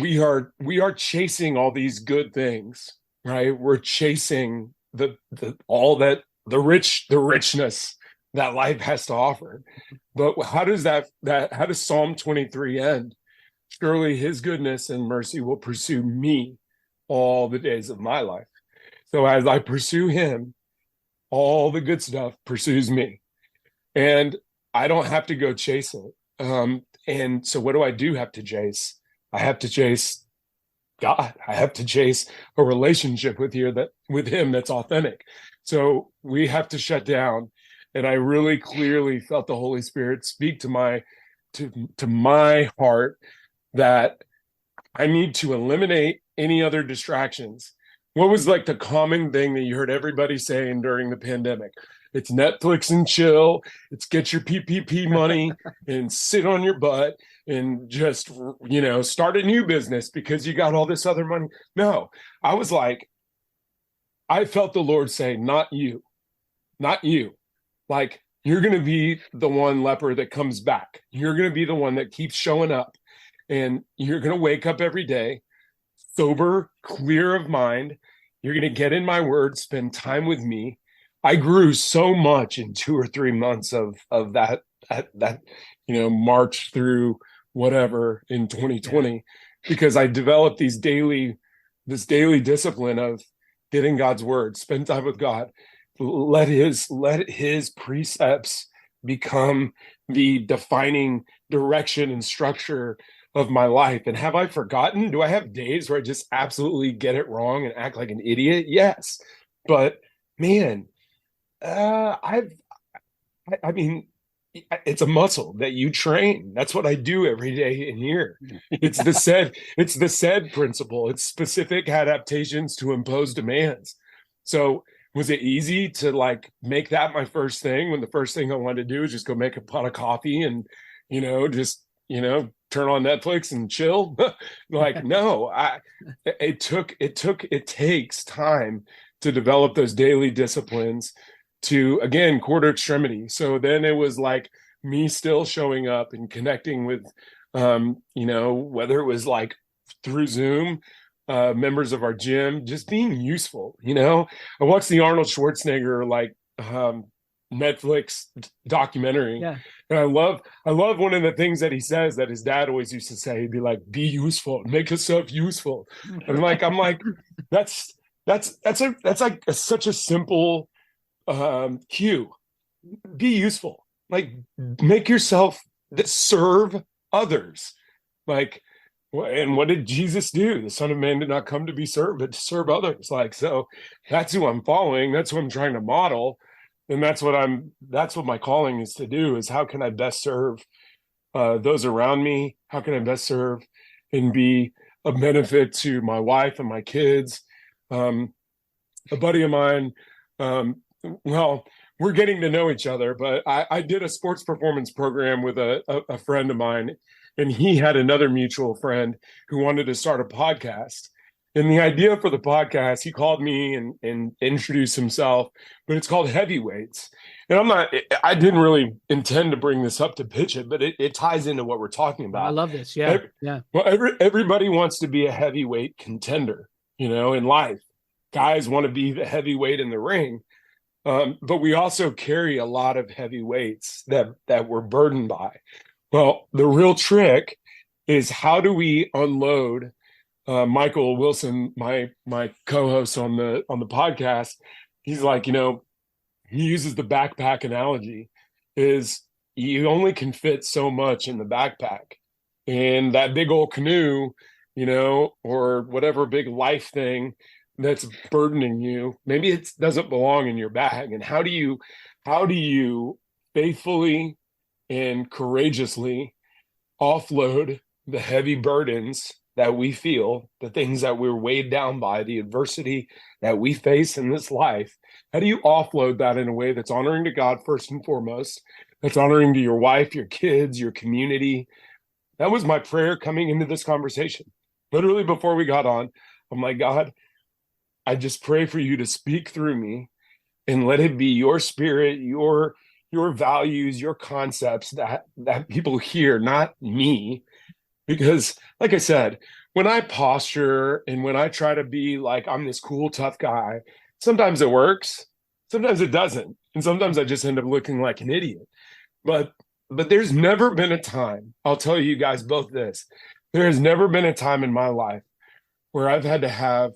we are chasing all these good things, right? We're chasing the richness that life has to offer. But how does how does Psalm 23 end? Surely his goodness and mercy will pursue me all the days of my life. So as I pursue him, all the good stuff pursues me. And I don't have to go chase it. And so what do I have to chase? I have to chase God. I have to chase a relationship with him that's authentic. So we have to shut down. And I really clearly felt the Holy Spirit speak to my heart that I need to eliminate any other distractions. What was like the common thing that you heard everybody saying during the pandemic? It's Netflix and chill. It's get your PPP money and sit on your butt and just, start a new business because you got all this other money. No, I was like, I felt the Lord say, not you. Like, you're going to be the one leper that comes back. You're going to be the one that keeps showing up, and you're going to wake up every day sober, clear of mind. You're going to get in my word, spend time with me. I grew so much in 2 or 3 months of that march through whatever in 2020, because I developed this daily discipline of getting God's word, spend time with God, let his precepts become the defining direction and structure of my life. And have I forgotten? Do I have days where I just absolutely get it wrong and act like an idiot? Yes. But man, I mean, it's a muscle that you train. That's what I do every day in here. It's the SAID principle. It's specific adaptations to impose demands. So was it easy to like make that my first thing when the first thing I wanted to do is just go make a pot of coffee and, turn on Netflix and chill? Like, no, it takes time to develop those daily disciplines to, again, quarter extremity. So then it was like me still showing up and connecting with, whether it was like through Zoom, members of our gym, just being useful. I watched the Arnold Schwarzenegger, Netflix documentary. Yeah. And I love one of the things that he says that his dad always used to say. He'd be like, be useful, make yourself useful. And I'm like, that's like such a simple cue. Be useful, like make yourself serve others. Like, and what did Jesus do? The Son of Man did not come to be served, but to serve others. Like, so that's who I'm following. That's who I'm trying to model. And that's what my calling is to do, is how can I best serve those around me? How can I best serve and be a benefit to my wife and my kids? A buddy of mine, we're getting to know each other, but I did a sports performance program with a friend of mine, and he had another mutual friend who wanted to start a podcast. And the idea for the podcast, he called me and introduced himself, but it's called Heavyweights. And I didn't really intend to bring this up to pitch it, but it ties into what we're talking about. I love this. Yeah. Well, everybody wants to be a heavyweight contender, in life. Guys want to be the heavyweight in the ring. But we also carry a lot of heavy weights that we're burdened by. Well, the real trick is, how do we unload? Michael Wilson, my co-host on the podcast, he's like, he uses the backpack analogy, is you only can fit so much in the backpack, and that big old canoe, or whatever big life thing that's burdening you, maybe it doesn't belong in your bag. And how do you faithfully and courageously offload the heavy burdens that we feel, the things that we're weighed down by, the adversity that we face in this life? How do you offload that in a way that's honoring to God first and foremost, that's honoring to your wife, your kids, your community? That was my prayer coming into this conversation. Literally before we got on, I'm like, God, I just pray for you to speak through me, and let it be your spirit, your values, your concepts that people hear, not me. Because like I said, when I posture and when I try to be like I'm this cool, tough guy, sometimes it works, sometimes it doesn't. And sometimes I just end up looking like an idiot. But there's never been a time, I'll tell you guys both this, there has never been a time in my life where I've had to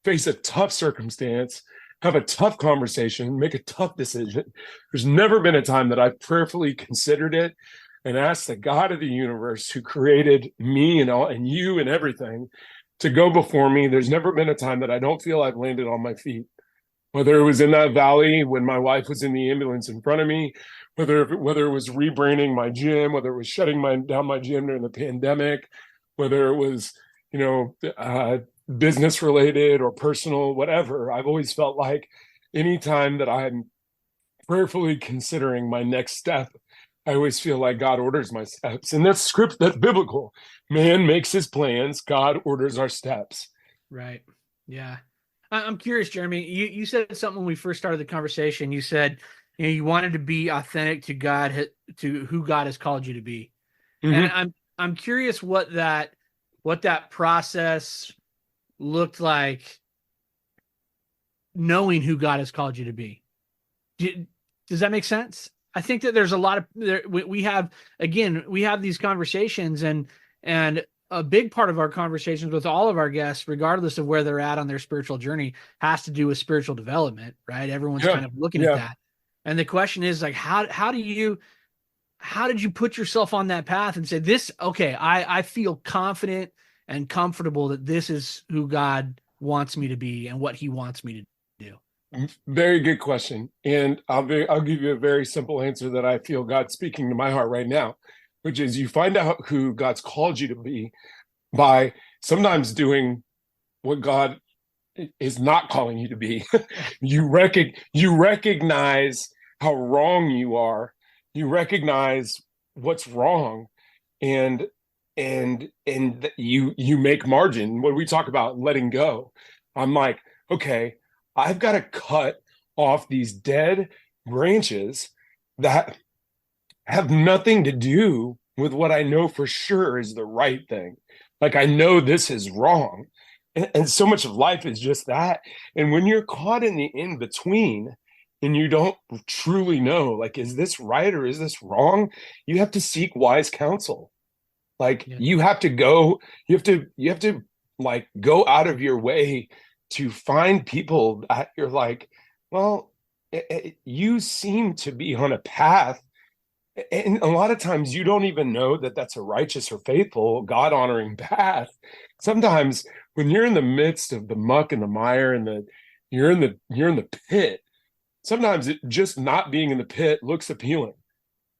face a tough circumstance, have a tough conversation, make a tough decision. There's never been a time that I've prayerfully considered it and asked the God of the universe, who created me and you and everything, to go before me. There's never been a time that I don't feel I've landed on my feet. Whether it was in that valley when my wife was in the ambulance in front of me, whether it was rebranding my gym, whether it was shutting down my gym during the pandemic, whether it was, business related or personal, whatever. I've always felt like anytime that I'm prayerfully considering my next step, I always feel like God orders my steps. And that's biblical. Man makes his plans, God orders our steps. Right. Yeah. I'm curious, Jeremy, you said something when we first started the conversation. You said, you wanted to be authentic to God, to who God has called you to be. Mm-hmm. And I'm curious what that process looked like, knowing who God has called you to be. Does that make sense? I think that there's a lot of we have these conversations, and a big part of our conversations with all of our guests, regardless of where they're at on their spiritual journey, has to do with spiritual development, right? Everyone's kind of looking at that. And the question is like, how did you put yourself on that path and say this, okay, I feel confident and comfortable that this is who God wants me to be and what he wants me to do? Very good question. And I'll give you a very simple answer that I feel God's speaking to my heart right now, which is you find out who God's called you to be by sometimes doing what God is not calling you to be. You recognize how wrong you are. You recognize what's wrong, and you make margin. When we talk about letting go, I'm like, okay, I've got to cut off these dead branches that have nothing to do with what I know for sure is the right thing. Like, I know this is wrong. And so much of life is just that. And when you're caught in the in-between and you don't truly know, like, is this right or is this wrong? You have to seek wise counsel. Like, you have to like go out of your way to find people that you're like, well, you seem to be on a path. And a lot of times you don't even know that that's a righteous or faithful, God-honoring path. Sometimes when you're in the midst of the muck and the mire and you're in the pit, sometimes just not being in the pit looks appealing.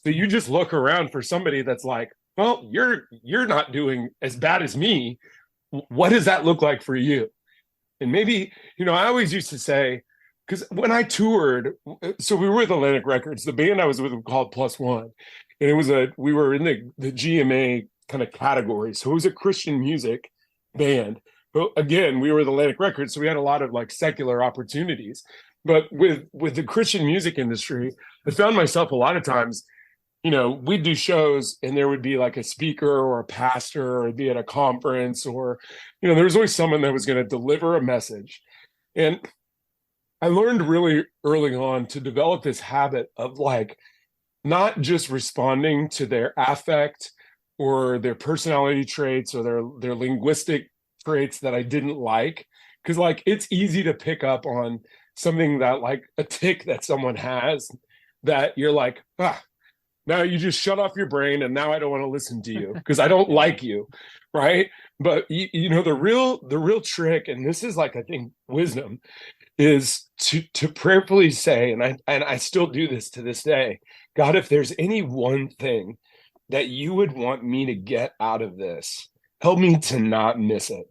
So you just look around for somebody that's like, well, you're not doing as bad as me. What does that look like for you? And maybe, I always used to say, because when I toured, so we were with Atlantic Records, the band I was with called Plus One, and we were in the GMA kind of category. So it was a Christian music band. But again, we were with Atlantic Records, so we had a lot of like secular opportunities. But with the Christian music industry, I found myself a lot of times, we'd do shows and there would be like a speaker or a pastor or be at a conference, or, there was always someone that was going to deliver a message. And I learned really early on to develop this habit of like, not just responding to their affect or their personality traits or their linguistic traits that I didn't like. Because like, it's easy to pick up on something that like a tick that someone has that you're like, now you just shut off your brain and now I don't want to listen to you because I don't like you, right? But the real trick, and this is like, I think, wisdom, is to prayerfully say, and I still do this to this day, God, if there's any one thing that you would want me to get out of this, help me to not miss it.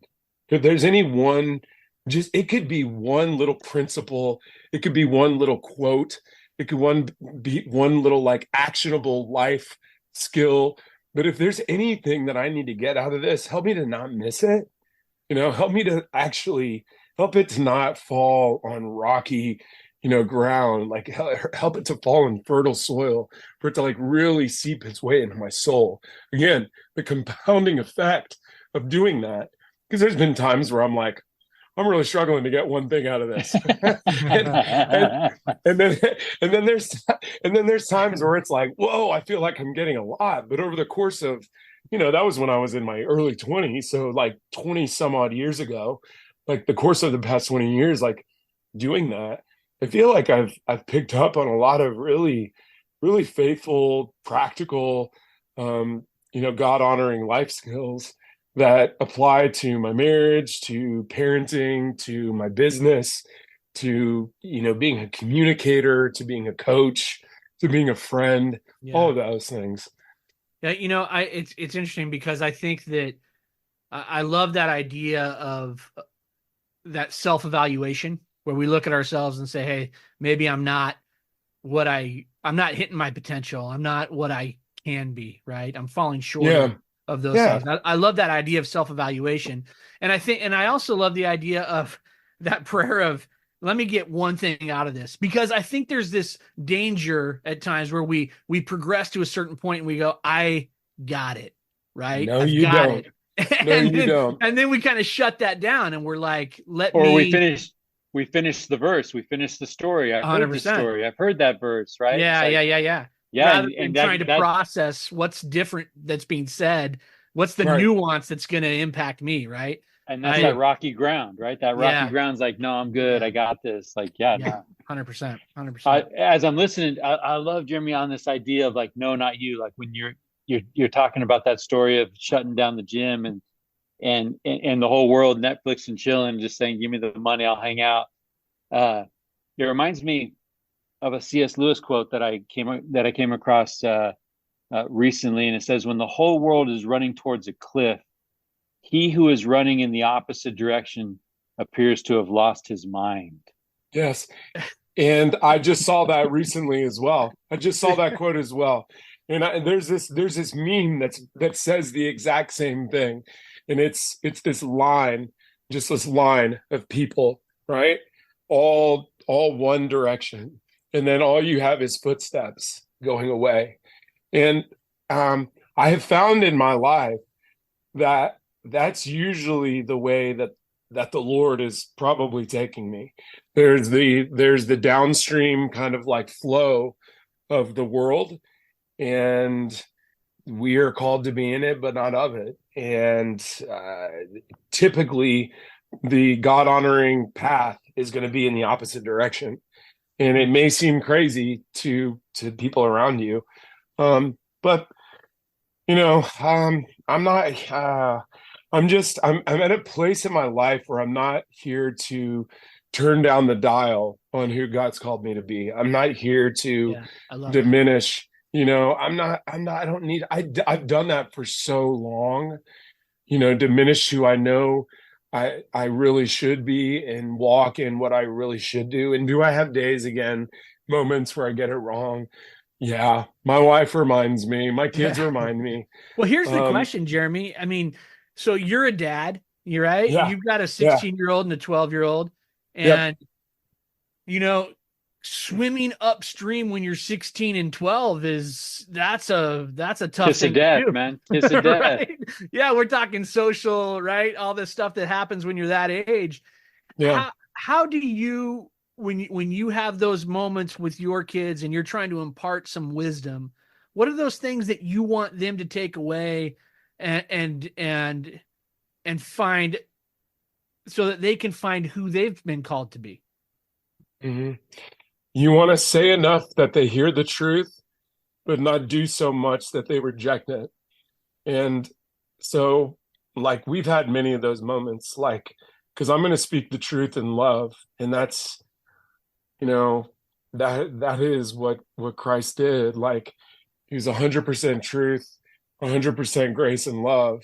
If there's any one, it could be one little principle, it could be one little quote, it could be one little like actionable life skill. But if there's anything that I need to get out of this, help me to not miss it. Help me to actually help it to not fall on rocky, ground, like help it to fall in fertile soil for it to like really seep its way into my soul. Again, the compounding effect of doing that, because there's been times where I'm like, I'm really struggling to get one thing out of this. and then there's times where it's like, whoa, I feel like I'm getting a lot. But over the course of, that was when I was in my early 20s. So like 20 some odd years ago, like the course of the past 20 years, like doing that, I feel like I've picked up on a lot of really, really faithful, practical, God honoring life skills that apply to my marriage, to parenting, to my business, to, being a communicator, to being a coach, to being a friend, all of those things. Yeah. It's interesting because I think that I love that idea of that self-evaluation where we look at ourselves and say, hey, maybe I'm not hitting my potential. I'm not what I can be, right? I'm falling short of those things. I love that idea of self-evaluation. And I also love the idea of that prayer of let me get one thing out of this, because I think there's this danger at times where we progress to a certain point and we go, I got it, right? No, I've you got don't. it. No, And you then, don't. and then we kind of shut that down and we're like, Or we finish the verse, we finish the story. I've heard this 100%. story, I've heard that verse, right? Yeah, It's like, yeah. yeah, Rather than and trying to that process what's different that's being said, what's the Right. nuance that's going to impact me, right? and that's that rocky ground, right? That rocky Yeah. ground's like, no, I'm good, Yeah. I got this. Like, yeah, Yeah, 100%. as I'm listening, I love Jeremy on this idea of like, no, not you. Like when you're talking about that story of shutting down the gym and the whole world Netflix and chilling, just saying, give me the money, I'll hang out. It reminds me of a C.S. Lewis quote that I came across recently, and it says, "When the whole world is running towards a cliff, he who is running in the opposite direction appears to have lost his mind." Yes. And I just saw that recently as well. I just saw that quote as well. And there's this meme that says the exact same thing. And it's this line, just this line of people, right? All one direction. And then all you have is footsteps going away. And I have found in my life that that's usually the way that the Lord is probably taking me. There's the downstream kind of like flow of the world, and we are called to be in it, but not of it. And typically the God-honoring path is going to be in the opposite direction. And it may seem crazy to people around you. But I'm not, I'm at a place in my life where I'm not here to turn down the dial on who God's called me to be. I'm not here to diminish, I've done that for so long, diminish who I know I really should be and walk in what I really should do. And do I have days again, moments where I get it wrong? Yeah. My wife reminds me, my kids remind me. Well, here's the question, Jeremy. I mean, so you're a dad, you're right. Yeah. You've got a 16-year-old and a 12-year-old, and swimming upstream when you're 16 and 12 that's a tough kiss thing of death, to do. man. Kiss of death. Right? Yeah, we're talking social, right? All this stuff that happens when you're that age. Yeah. How do you, when you have those moments with your kids and you're trying to impart some wisdom, what are those things that you want them to take away and find, so that they can find who they've been called to be? Mm-hmm. You want to say enough that they hear the truth, but not do so much that they reject it. And so, like, we've had many of those moments, like, because I'm going to speak the truth in love. And that's, that is what Christ did. Like, he was 100% truth, 100% grace and love.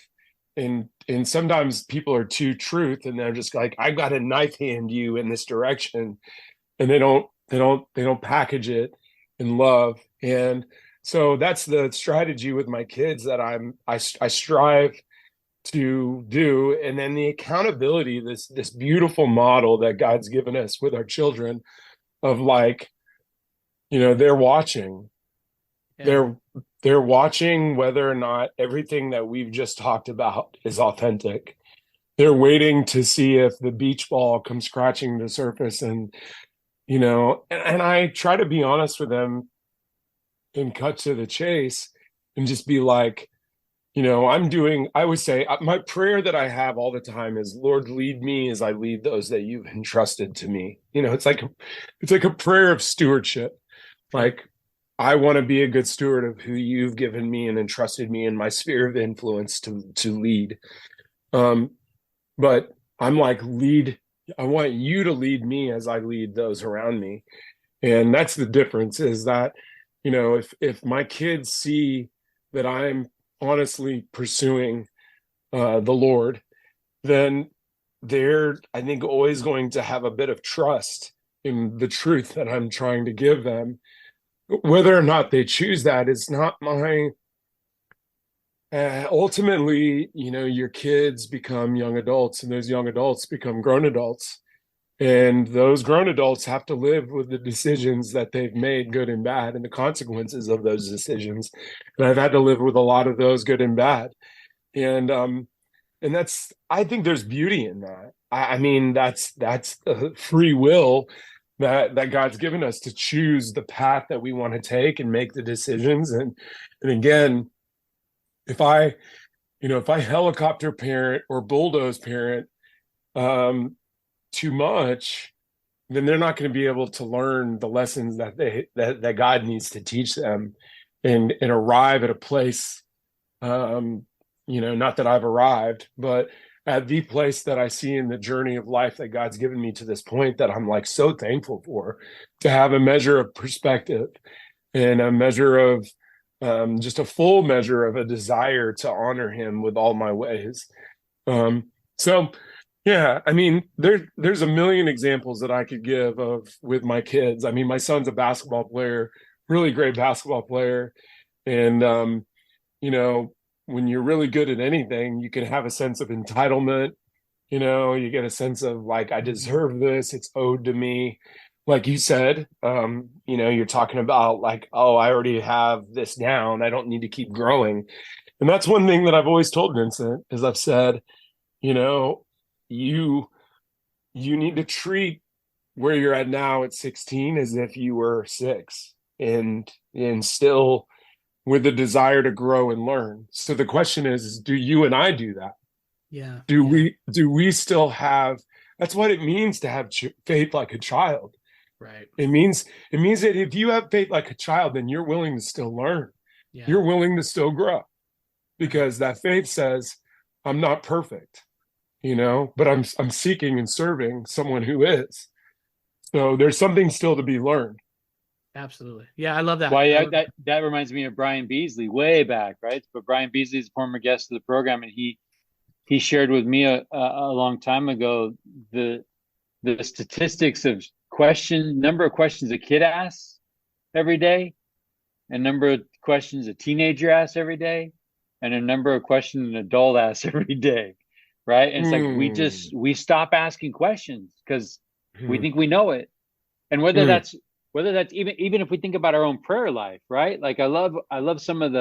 And sometimes people are too truth, and they're just like, I've got to knife hand you in this direction. And they don't package it in love. And so that's the strategy with my kids that I strive to do. And then the accountability, this beautiful model that God's given us with our children of, like, they're watching. Yeah. They're watching whether or not everything that we've just talked about is authentic. They're waiting to see if the beach ball comes scratching the surface, and and I try to be honest with them and cut to the chase and just be like, I would say my prayer that I have all the time is, Lord, lead me as I lead those that you've entrusted to me. It's like a prayer of stewardship. Like, I want to be a good steward of who you've given me and entrusted me in my sphere of influence to lead. But I'm like, I want you to lead me as I lead those around me. And that's the difference, is that, if my kids see that I'm honestly pursuing the Lord, then they're, I think, always going to have a bit of trust in the truth that I'm trying to give them. Whether or not they choose that is not my ultimately, your kids become young adults, and those young adults become grown adults. And those grown adults have to live with the decisions that they've made, good and bad, and the consequences of those decisions. And I've had to live with a lot of those, good and bad. And that's, I think there's beauty in that. I mean, that's free will that God's given us to choose the path that we want to take and make the decisions. And again, if I helicopter parent or bulldoze parent too much, then they're not going to be able to learn the lessons that God needs to teach them and arrive at a place, not that I've arrived, but at the place that I see in the journey of life that God's given me to this point, that I'm like so thankful for, to have a measure of perspective and a measure of just a full measure of a desire to honor him with all my ways. So yeah, I mean, there's a million examples that I could give of with my kids. I mean, my son's a basketball player, really great basketball player. And, when you're really good at anything, you can have a sense of entitlement. You get a sense of like, I deserve this. It's owed to me. Like you said, you're talking about like, oh, I already have this down. I don't need to keep growing. And that's one thing that I've always told Vincent is I've said, you need to treat where you're at now at 16 as if you were 6 and still with the desire to grow and learn. So the question is, do you and I do that? Yeah. Do we still have, that's what it means to have faith like a child. Right. It means that if you have faith like a child, then you're willing to still learn. Yeah. You're willing to still grow, because that faith says, I'm not perfect, but I'm seeking and serving someone who is. So there's something still to be learned. Absolutely. Yeah, I love that. Well, yeah, that reminds me of Brian Beasley way back, right? But Brian Beasley is a former guest of the program, and he shared with me a long time ago the statistics of number of questions a kid asks every day, and number of questions a teenager asks every day, and a number of questions an adult asks every day, right? And it's like we stop asking questions because we think we know it, and whether that's even if we think about our own prayer life, right? Like I love some of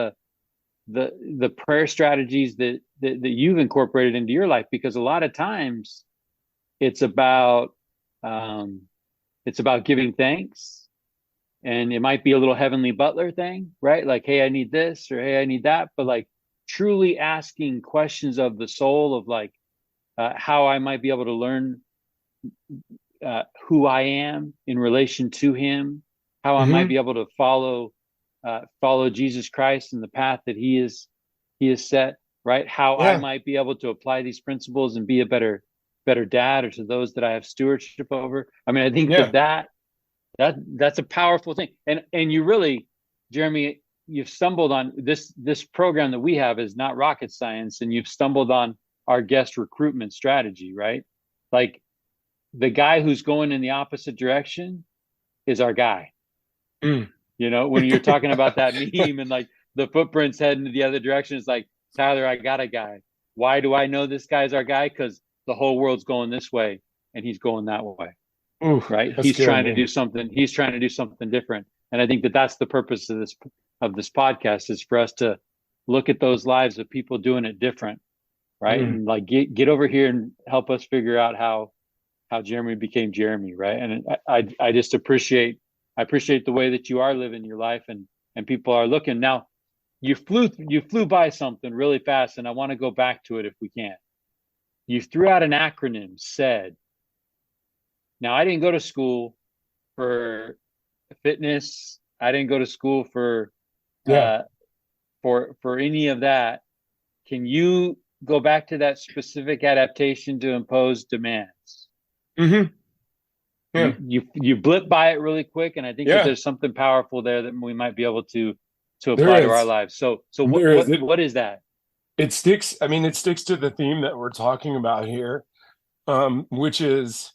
the prayer strategies that you've incorporated into your life, because a lot of times it's about giving thanks, and it might be a little heavenly butler thing, right? Like, hey, I need this, or hey, I need that, but like truly asking questions of the soul of like how I might be able to learn who I am in relation to him, how I might be able to follow Jesus Christ in the path that he is set, right? How I might be able to apply these principles and be a better dad, or to those that I have stewardship over. I mean, I think that's a powerful thing. And you really, Jeremy, you've stumbled on this program that we have is not rocket science, and you've stumbled on our guest recruitment strategy, right? Like, the guy who's going in the opposite direction is our guy. When you're talking about that meme and like the footprints heading in the other direction, it's like, Tyler, I got a guy. Why do I know this guy's our guy? Because the whole world's going this way and he's going that way. Oof, right? He's trying to do something. He's trying to do something different. And I think that's the purpose of this podcast, is for us to look at those lives of people doing it different, right? And like get over here and help us figure out how Jeremy became Jeremy, right? And I just appreciate the way that you are living your life, and people are looking. Now, you flew by something really fast, and I want to go back to it if we can. You threw out an acronym, SAID. Now, I didn't go to school for fitness. I didn't go to school for any of that. Can you go back to that specific adaptation to impose demands? Mm-hmm. Yeah. You blip by it really quick, and I think that there's something powerful there that we might be able to apply to our lives. So what is that? It sticks. I mean, it sticks to the theme that we're talking about here, which is,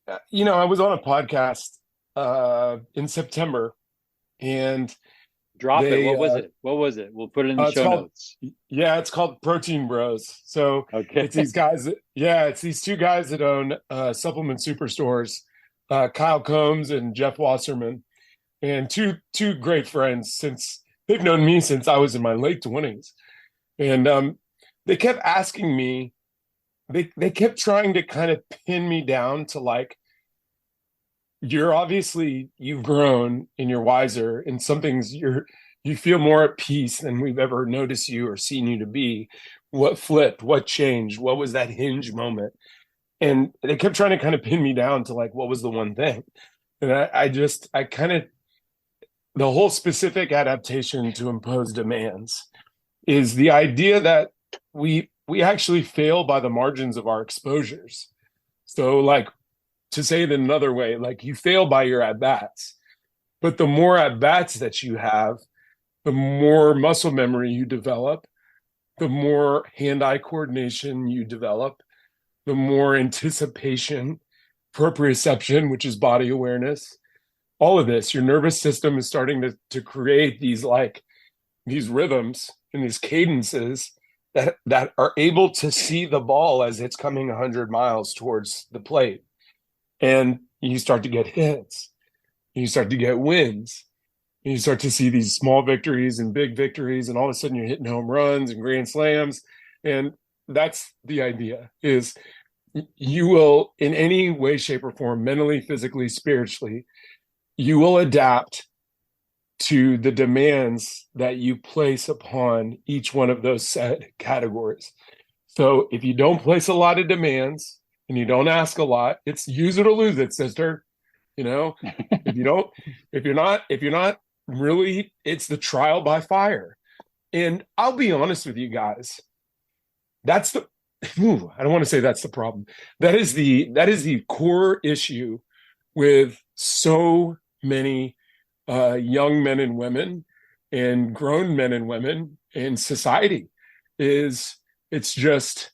I was on a podcast in September, and Drop it. They What was it? What was it? We'll put it in the it's show called notes. it's called Protein Bros. So Okay. it's these guys it's these two guys that own supplement superstores, Kyle Combs and Jeff Wasserman, and two great friends since they've known me since I was in my late 20s. And they kept asking me, they kept trying to kind of pin me down to like, you've grown and you're wiser, and some things you feel more at peace than we've ever noticed you or seen you to be. What flipped? What changed? What was that hinge moment? And they kept trying to kind of pin me down to like, what was the one thing? And I kind of, the whole specific adaptation to impose demands is the idea that we actually fail by the margins of our exposures. So like, to say it another way, like you fail by your at-bats, but the more at-bats that you have, the more muscle memory you develop, the more hand-eye coordination you develop, the more anticipation, proprioception, which is body awareness, all of this, your nervous system is starting to create these rhythms and these cadences that are able to see the ball as it's coming 100 miles towards the plate. And you start to get hits, you start to get wins, and you start to see these small victories and big victories, and all of a sudden you're hitting home runs and grand slams. And that's the idea, is you will, in any way, shape, or form, mentally, physically, spiritually, you will adapt to the demands that you place upon each one of those set categories. So if you don't place a lot of demands and you don't ask a lot, it's use it or lose it, sister. You know, if you're not really, it's the trial by fire. And I'll be honest with you guys, I don't want to say that's the problem. That is the core issue with so many young men and women and grown men and women in society. It's just,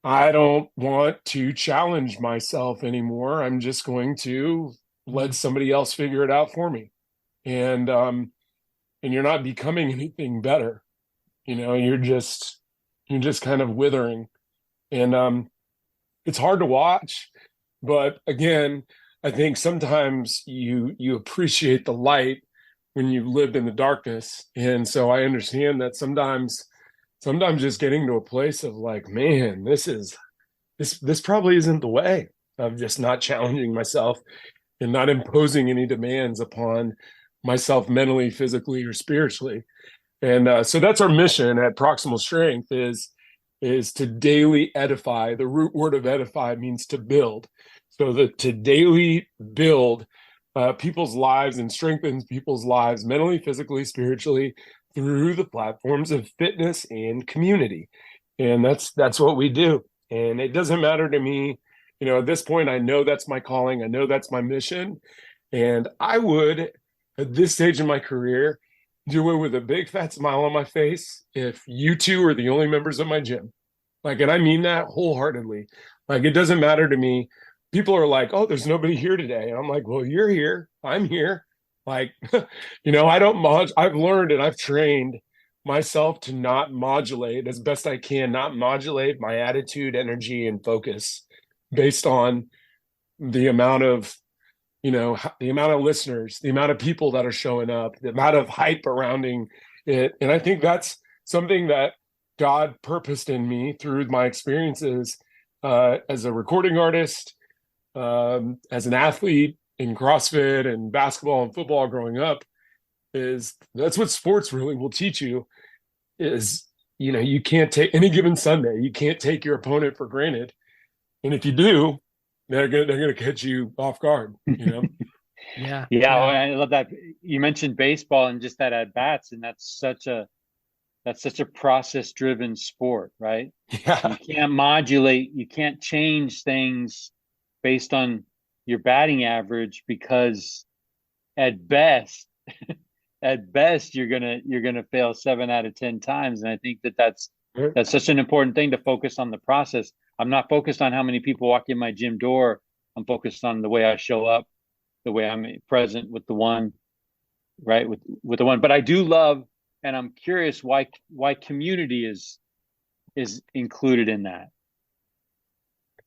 I don't want to challenge myself anymore. I'm just going to let somebody else figure it out for me. And you're not becoming anything better. You know, you're just kind of withering. And it's hard to watch. But again, I think sometimes you appreciate the light when you've lived in the darkness. And so I understand that sometimes just getting to a place of like, man, this probably isn't the way, of just not challenging myself and not imposing any demands upon myself mentally, physically, or spiritually. And so that's our mission at Proximal Strength, is to daily edify. The root word of edify means to build. So that to daily build people's lives and strengthen people's lives mentally, physically, spiritually, through the platforms of fitness and community. And that's what we do. And it doesn't matter to me, you know, at this point, I know that's my calling. I know that's my mission. And I would, at this stage in my career, do it with a big fat smile on my face if you two are the only members of my gym. Like, and I mean that wholeheartedly. Like, it doesn't matter to me. People are like, oh, there's nobody here today. And I'm like, well, you're here. I'm here. Like, you know, I've learned and I've trained myself to not modulate as best I can, not modulate my attitude, energy, and focus based on the amount of, you know, the amount of listeners, the amount of people that are showing up, the amount of hype surrounding it. And I think that's something that God purposed in me through my experiences as a recording artist, as an athlete in CrossFit and basketball and football growing up. Is that's what sports really will teach you, is, you know, you can't take any given Sunday, you can't take your opponent for granted. And if you do, they're gonna catch you off guard, you know. Yeah. Well, I love that. You mentioned baseball and just that at bats, and that's such a process driven sport, right? Yeah. You can't modulate, you can't change things based on your batting average, because at best you're gonna fail 7 out of 10 times. And I think that's such an important thing, to focus on the process. I'm not focused on how many people walk in my gym door. I'm focused on the way I show up, the way I'm present with the one right, with the one. But I do love, and I'm curious why community is included in that.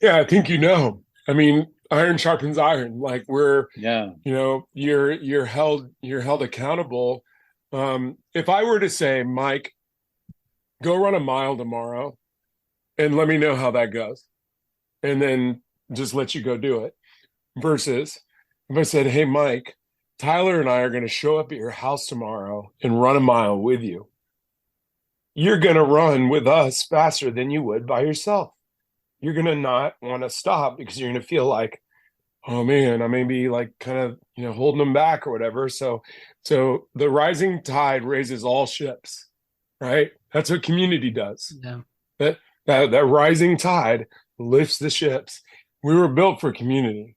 Yeah, I think I mean, iron sharpens iron. Like we're, Yeah. you're held accountable. If I were to say, Mike, go run a mile tomorrow and let me know how that goes, and then just let you go do it, versus if I said, hey, Mike, Tyler and I are going to show up at your house tomorrow and run a mile with you. You're going to run with us faster than you would by yourself. You're going to not want to stop because you're going to feel like, oh man, I may be like kind of, holding them back or whatever. So the rising tide raises all ships, right? That's what community does. Yeah. That rising tide lifts the ships. We were built for community.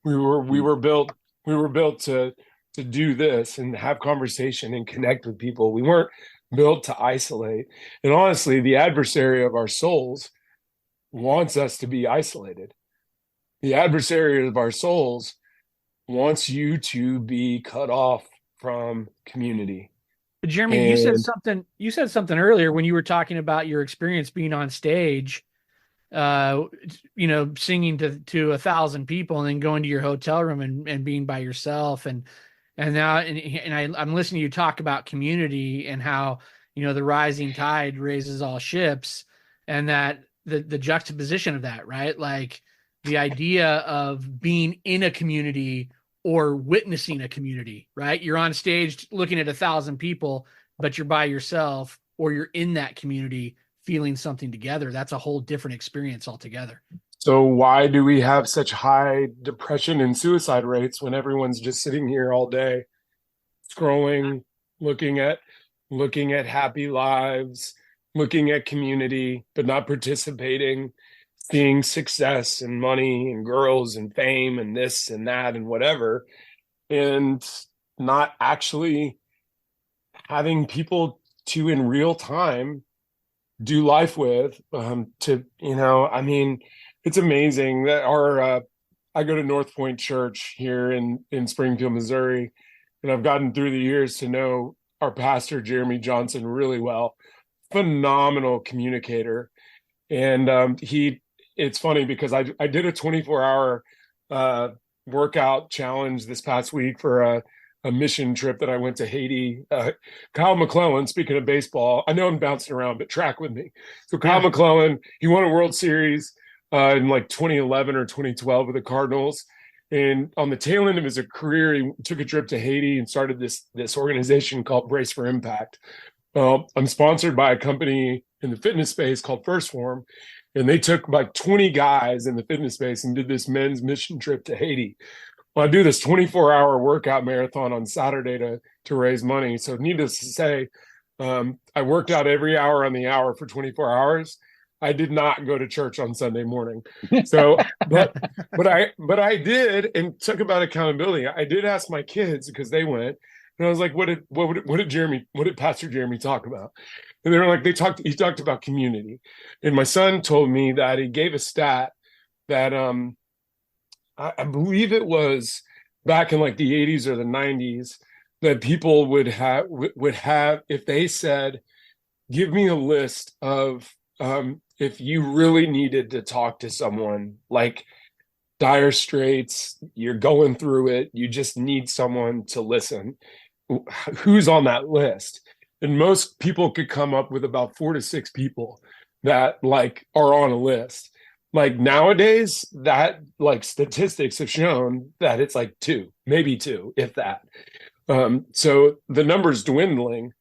We were built to do this and have conversation and connect with people. We weren't built to isolate. And honestly, the adversary of our souls wants us to be isolated. The adversary of our souls wants you to be cut off from community. But Jeremy, you said something earlier when you were talking about your experience being on stage, singing to 1,000 people and then going to your hotel room and being by yourself. And now, I'm listening to you talk about community and how, the rising tide raises all ships, and that the juxtaposition of that, right? Like the idea of being in a community or witnessing a community, right? You're on stage looking at 1,000 people, but you're by yourself, or you're in that community feeling something together. That's a whole different experience altogether. So why do we have such high depression and suicide rates when everyone's just sitting here all day, scrolling, looking at happy lives, looking at community, but not participating, seeing success and money and girls and fame and this and that and whatever, and not actually having people to in real time do life with, it's amazing that I go to North Point Church here in Springfield, Missouri, and I've gotten through the years to know our pastor, Jeremy Johnson, really well. Phenomenal communicator. And it's funny because I did a 24-hour workout challenge this past week for a mission trip that I went to Haiti. Kyle McClellan, speaking of baseball, I know I'm bouncing around, but track with me. So Kyle McClellan, he won a World Series in like 2011 or 2012 with the Cardinals. And on the tail end of his career, he took a trip to Haiti and started this organization called Brace for Impact. I'm sponsored by a company in the fitness space called First Form, and they took like 20 guys in the fitness space and did this men's mission trip to Haiti. Well, I do this 24-hour workout marathon on Saturday to raise money. So needless to say, I worked out every hour on the hour for 24 hours. I did not go to church on Sunday morning. So, but I did, and talk about accountability. I did ask my kids because they went, and I was like, what did Pastor Jeremy talk about? And they were like, he talked about community. And my son told me that he gave a stat that, I believe it was back in like the 80s or the 90s, that people would have, if they said, give me a list of, if you really needed to talk to someone, like dire straits, you're going through it, you just need someone to listen, who's on that list? And most people could come up with about 4 to 6 people that like are on a list. Like nowadays, that like statistics have shown that it's like 2, maybe 2, if that. So the number's dwindling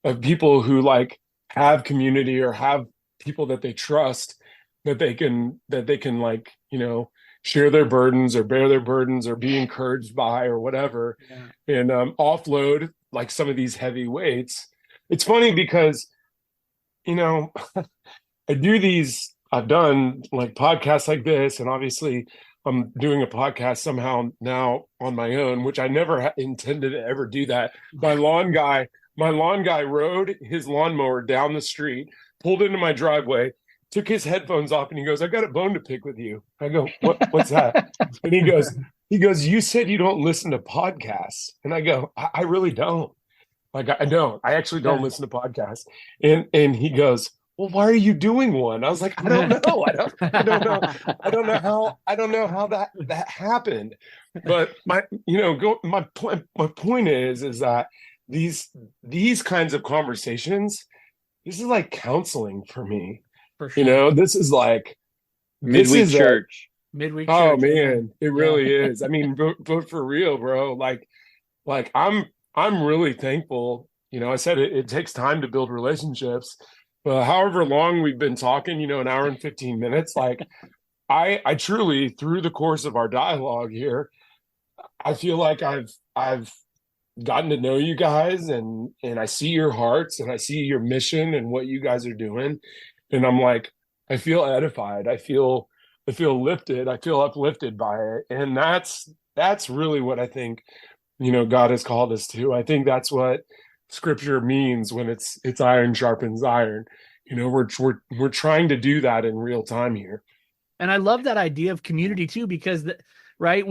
of people who like have community or have people that they trust, that they can like, share their burdens or bear their burdens or be encouraged by or whatever, and offload like some of these heavy weights. It's funny because, I've done like podcasts like this, and obviously I'm doing a podcast somehow now on my own, which I never intended to ever do that. My lawn guy rode his lawnmower down the street, pulled into my driveway, took his headphones off, and he goes, "I got a bone to pick with you." I go, "What's that?" And he he goes, you said you don't listen to podcasts. And I go, I really don't. Like, I don't. I actually don't listen to podcasts. And he goes, well, why are you doing one? I was like, I don't know. I don't know. I don't know how that happened. But my point is that these kinds of conversations, this is like counseling for me. For sure. This is like midweek church. Midweek oh church. man, it really is. I mean, but for real, bro. Like I'm really thankful. I said it takes time to build relationships. But however long we've been talking, an hour and 15 minutes, like I truly, through the course of our dialogue here, I feel like I've gotten to know you guys, and I see your hearts, and I see your mission and what you guys are doing, and I'm like, I feel edified. I feel lifted. I feel uplifted by it, and that's really what I think God has called us to. I think that's what Scripture means when it's iron sharpens iron. We're trying to do that in real time here. And I love that idea of community too, because right,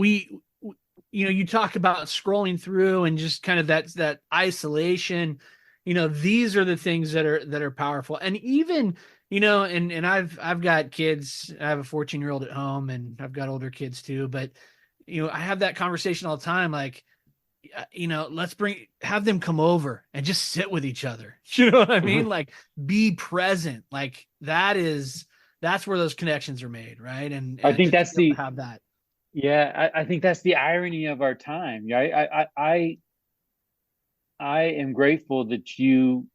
you talk about scrolling through and just kind of that isolation. These are the things that are powerful. And even and I've got kids. I have a 14-year-old at home, and I've got older kids too. But I have that conversation all the time, like, let's have them come over and just sit with each other. You know what I mean? Like, be present. Like, that's where those connections are made. Right. And I think that's have that. Yeah. I think that's the irony of our time. I am grateful that you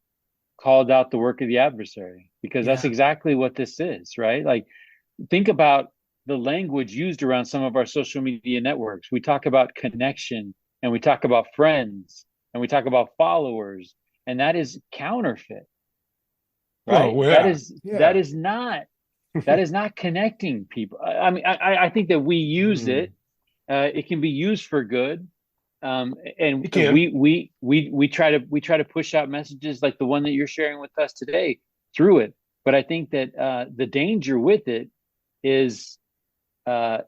called out the work of the adversary, because that's exactly what this is, right? Like, think about the language used around some of our social media networks. We talk about connection, and we talk about friends, and we talk about followers, and that is counterfeit, right? Oh, yeah. That is not connecting people. I mean, I think that we use it. It can be used for good, and we try to push out messages like the one that you're sharing with us today through it. But I think that the danger with it is the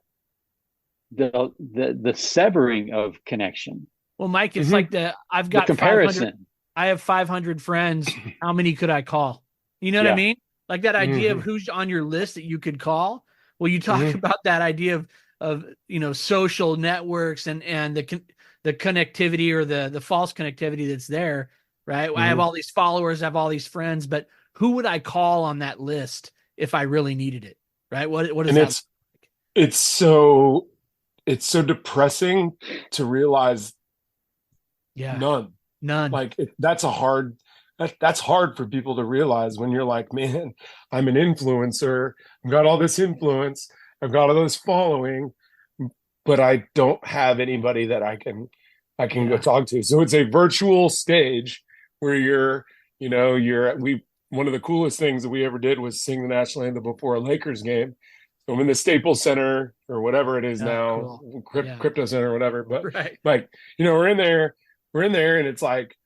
severing of connection. Well, Mike, it's like I've got the comparison. I have 500 friends. How many could I call? You know what I mean? Like that idea of who's on your list that you could call. Well, you talk about that idea of social networks and the connectivity or the false connectivity that's there, right? I have all these followers, I have all these friends, but who would I call on that list if I really needed it, right? What is that? It's so depressing to realize none. Like that's hard for people to realize when you're like, man, I'm an influencer. I've got all this influence. I've got all this following, but I don't have anybody that I can go talk to. So it's a virtual stage where one of the coolest things that we ever did was sing the national anthem before a Lakers game. So I'm in the Staples Center or whatever it is now, cool. Crypto Center or whatever. But like, we're in there and it's like,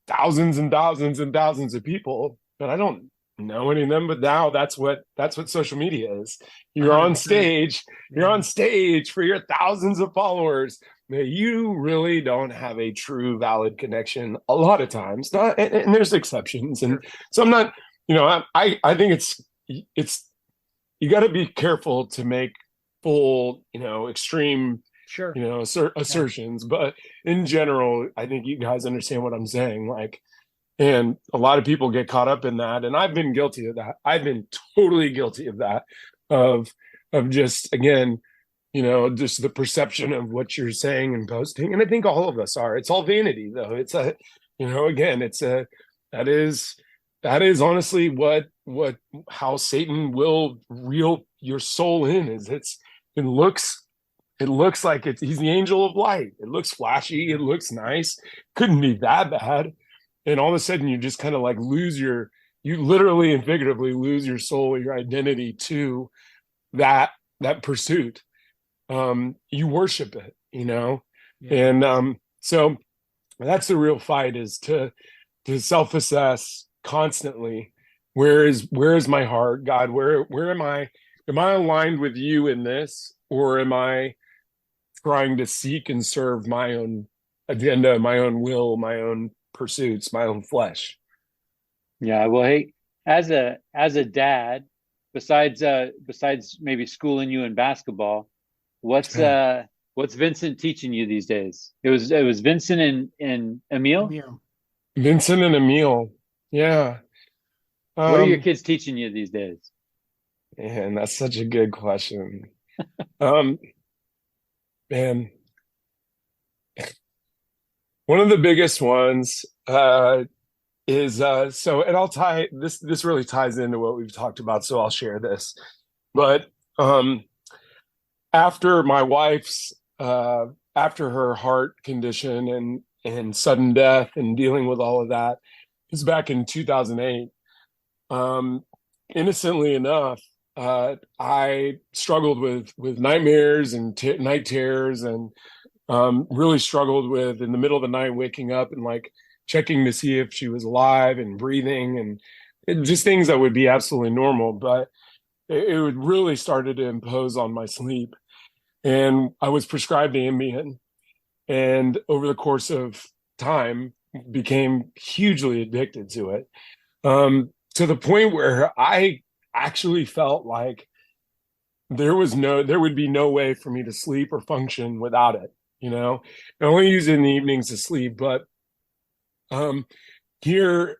thousands and thousands and thousands of people, but I don't know any of them. But now that's what social media is. You're 100%. On stage. You're on stage for your thousands of followers. Now, you really don't have a true valid connection a lot of times. And there's exceptions. And so I'm not, I think it's you got to be careful to make full, extreme, assertions. But in general, I think you guys understand what I'm saying. Like, and a lot of people get caught up in that. And I've been guilty of that. I've been totally guilty of that, of just, again, just the perception of what you're saying and posting. And I think all of us are. It's all vanity, though. It's that is honestly how Satan will reel your soul in. It looks like he's the angel of light. It looks flashy. It looks nice. Couldn't be that bad. And all of a sudden you just kind of like you literally and figuratively lose your soul, your identity to that pursuit. You worship it, and so that's the real fight, is to self-assess constantly. Where is my heart, God? Where am I aligned with you in this, or am I trying to seek and serve my own agenda, my own will, my own pursuits, my own flesh. Yeah. Well, hey, as a dad, besides maybe schooling you in basketball, what's Vincent teaching you these days? It was Vincent and Emil. Vincent and Emil. Yeah. What are your kids teaching you these days? Man, that's such a good question. Man, one of the biggest ones is so, and I'll tie this really ties into what we've talked about, so I'll share this. But after my wife's after her heart condition and sudden death and dealing with all of that, it was back in 2008. Innocently enough, I struggled with nightmares and night terrors, and really struggled with, in the middle of the night, waking up and like checking to see if she was alive and breathing, and just things that would be absolutely normal. But it would really started to impose on my sleep. And I was prescribed Ambien, and over the course of time became hugely addicted to it, to the point where I actually felt like there would be no way for me to sleep or function without it. I only use it in the evenings to sleep, but here,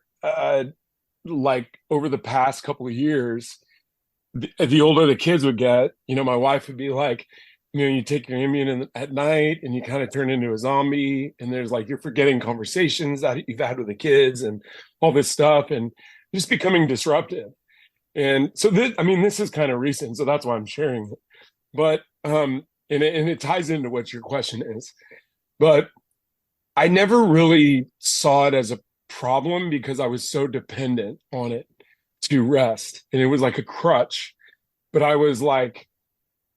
like over the past couple of years, the older the kids would get, my wife would be like, you take your Ambien at night and you kind of turn into a zombie, and there's like, you're forgetting conversations that you've had with the kids and all this stuff, and just becoming disruptive. And so this is kind of recent, so that's why I'm sharing it. But and it ties into what your question is. But I never really saw it as a problem because I was so dependent on it to rest, and it was like a crutch. But I was like,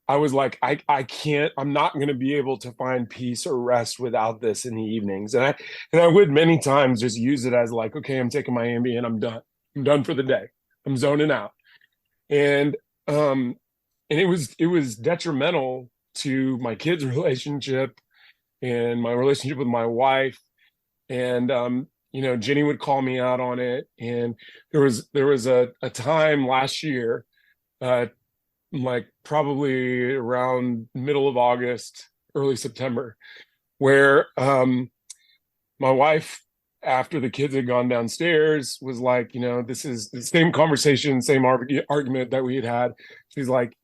I can't, I'm not going to be able to find peace or rest without this in the evenings. And I would many times just use it as like, okay, I'm taking my Ambien, I'm done for the day. I'm zoning out. And it was detrimental to my kids' relationship and my relationship with my wife. And Jenny would call me out on it. And there was a time last year, like probably around middle of August, early September, where my wife, after the kids had gone downstairs, was like, this is the same conversation, same argument that we had. She's like,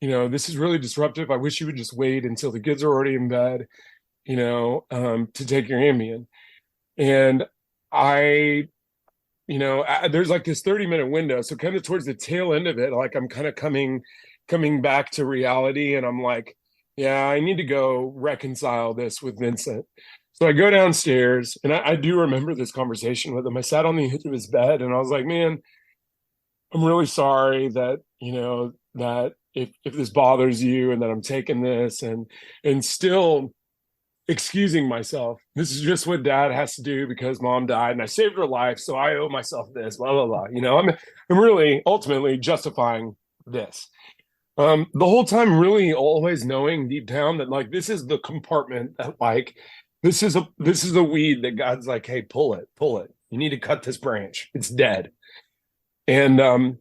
this is really disruptive. I wish you would just wait until the kids are already in bed, to take your Ambien. And there's like this 30-minute window. So kind of towards the tail end of it, like I'm kind of coming back to reality. And I'm like, yeah, I need to go reconcile this with Vincent. So I go downstairs, and I do remember this conversation with him. I sat on the edge of his bed, and I was like, man, I'm really sorry that, that if this bothers you and that I'm taking this, and still excusing myself. This is just what dad has to do because mom died and I saved her life, so I owe myself this, blah, blah, blah. I'm really ultimately justifying this. The whole time really always knowing deep down that like this is the compartment that like this is a weed that God's like, hey, pull it. You need to cut this branch. It's dead. And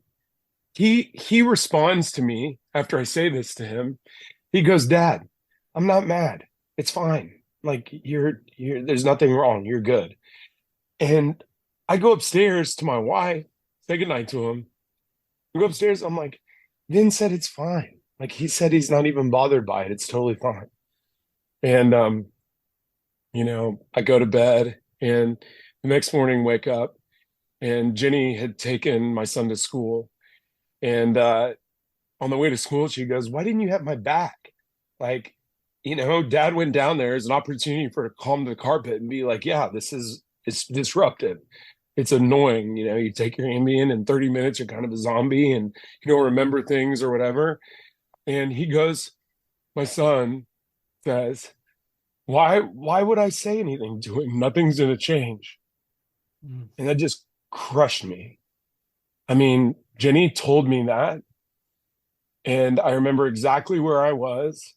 he responds to me after I say this to him. He goes, Dad, I'm not mad. It's fine. Like you're there's nothing wrong. You're good. And I go upstairs to my wife, say goodnight to him. I go upstairs. I'm like, Vin said it's fine. Like he said he's not even bothered by it. It's totally fine. And I go to bed, and the next morning wake up, and Jenny had taken my son to school. And on the way to school, she goes, why didn't you have my back? Like, Dad went down there as an opportunity for her to calm the carpet and be like, yeah, it's disruptive. It's annoying. You take your Ambien in 30 minutes, you're kind of a zombie and you don't remember things or whatever. And he goes, my son says, why would I say anything to him? Nothing's going to change. And that just crushed me. I mean, Jenny told me that. And I remember exactly where I was.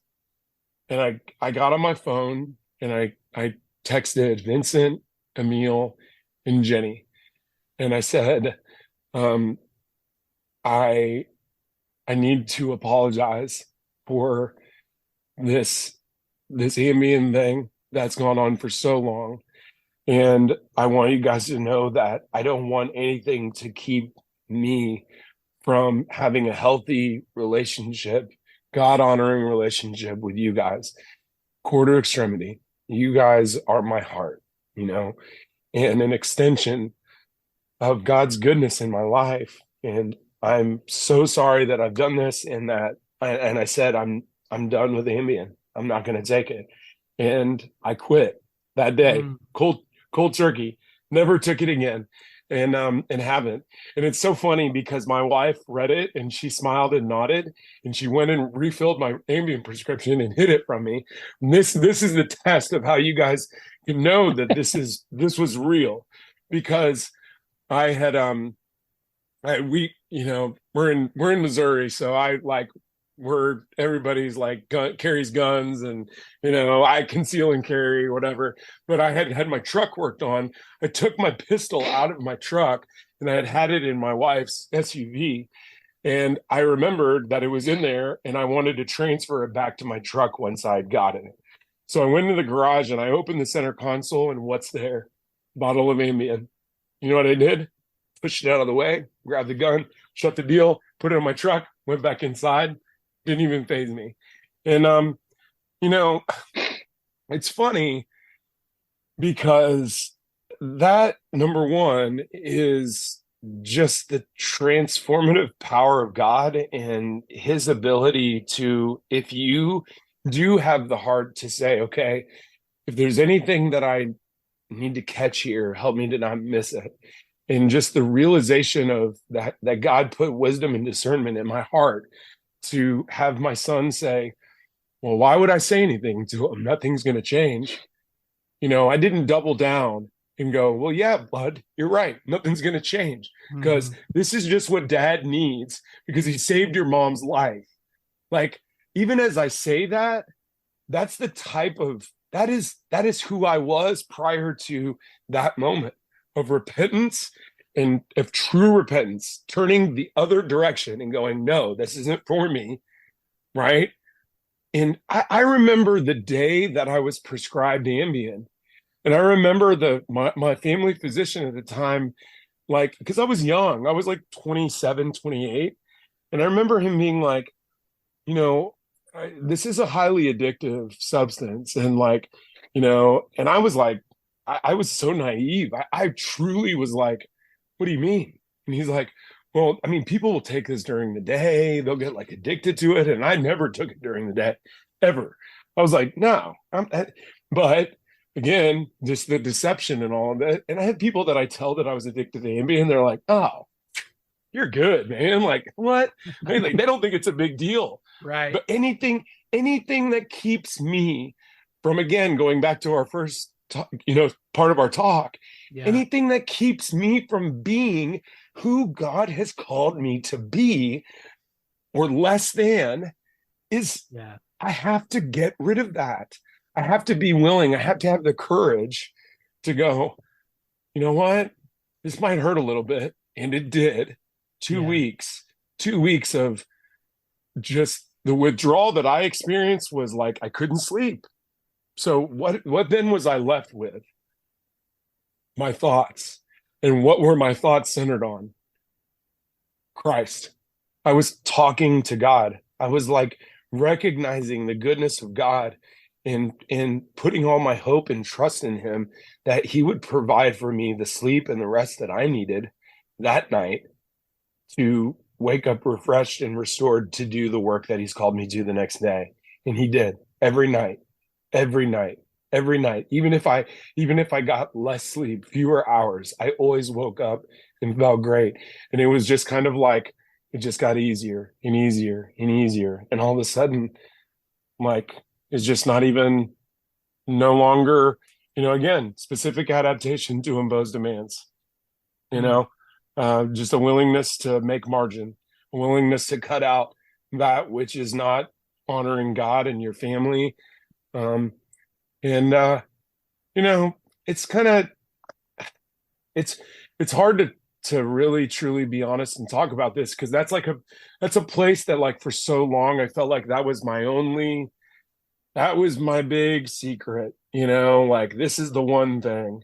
And I got on my phone and I texted Vincent, Emil, and Jenny. And I said, I need to apologize for this Ambien thing that's gone on for so long. And I want you guys to know that I don't want anything to keep me from having a healthy relationship, God-honoring relationship with you guys. Quarter extremity. You guys are my heart, you know, and an extension of God's goodness in my life. And I'm so sorry that I've done this and that, and I said, I'm done with Ambien. I'm not going to take it. And I quit that day. Cold turkey. Never took it again. And haven't. And it's so funny because my wife read it and she smiled and nodded and she went and refilled my Ambien prescription and hid it from me. And this is the test of how you guys can know that this was real, because I had we're in Missouri, so everybody's like carries guns, and I conceal and carry or whatever. But I had my truck worked on. I took my pistol out of my truck and I had it in my wife's SUV, and I remembered that it was in there, and I wanted to transfer it back to my truck once I had got it. So I went into the garage and I opened the center console, and what's there? Bottle of Ambien. You know what I did? Pushed it out of the way, grabbed the gun, shut the deal, put it in my truck, went back inside. Didn't even faze me. And it's funny because that, number one, is just the transformative power of God and his ability to, if you do have the heart to say, okay, if there's anything that I need to catch here, help me to not miss it. And just the realization of that God put wisdom and discernment in my heart to have my son say, well, why would I say anything to him? Nothing's going to change. I didn't double down and go, well, yeah, bud, you're right. Nothing's going to change, because this is just what dad needs, because he saved your mom's life. Like, even as I say that, that's the type of, that is who I was prior to that moment of repentance, and of true repentance, turning the other direction and going, no, this isn't for me, right? And I remember the day that I was prescribed Ambien, and I remember my family physician at the time, like, because I was young, I was like 27, 28, and I remember him being like, this is a highly addictive substance, and like, and I was like, I was so naive. I truly was like, what do you mean? And he's like, well, I mean, people will take this during the day. They'll get like addicted to it. And I never took it during the day, ever. I was like, no. But again, just the deception and all of that. And I had people that I tell that I was addicted to Ambien, and they're like, oh, you're good, man. Like, what? They don't think it's a big deal. Right. But anything that keeps me from, again, going back to our first part of our talk, anything that keeps me from being who God has called me to be, or less than, is I have to get rid of that. I have to be willing. I have to have the courage to go, you know what? This might hurt a little bit. And it did. 2 weeks of just the withdrawal that I experienced was like, I couldn't sleep. So what then was I left with? My thoughts. And what were my thoughts centered on? Christ. I was talking to God. I was like recognizing the goodness of God and putting all my hope and trust in him, that he would provide for me the sleep and the rest that I needed that night to wake up refreshed and restored to do the work that he's called me to the next day. And he did every night. Even if I got less sleep, fewer hours, I always woke up and felt great. And it was just kind of like, it just got easier and easier and easier. And all of a sudden, like, it's just not even, no longer, again, specific adaptation to imposed demands, just a willingness to make margin, a willingness to cut out that which is not honoring God and your family, And you know, it's kind of it's it's hard to really truly be honest and talk about this, because that's a place that, like, for so long I felt like that was my big secret, like, this is the one thing.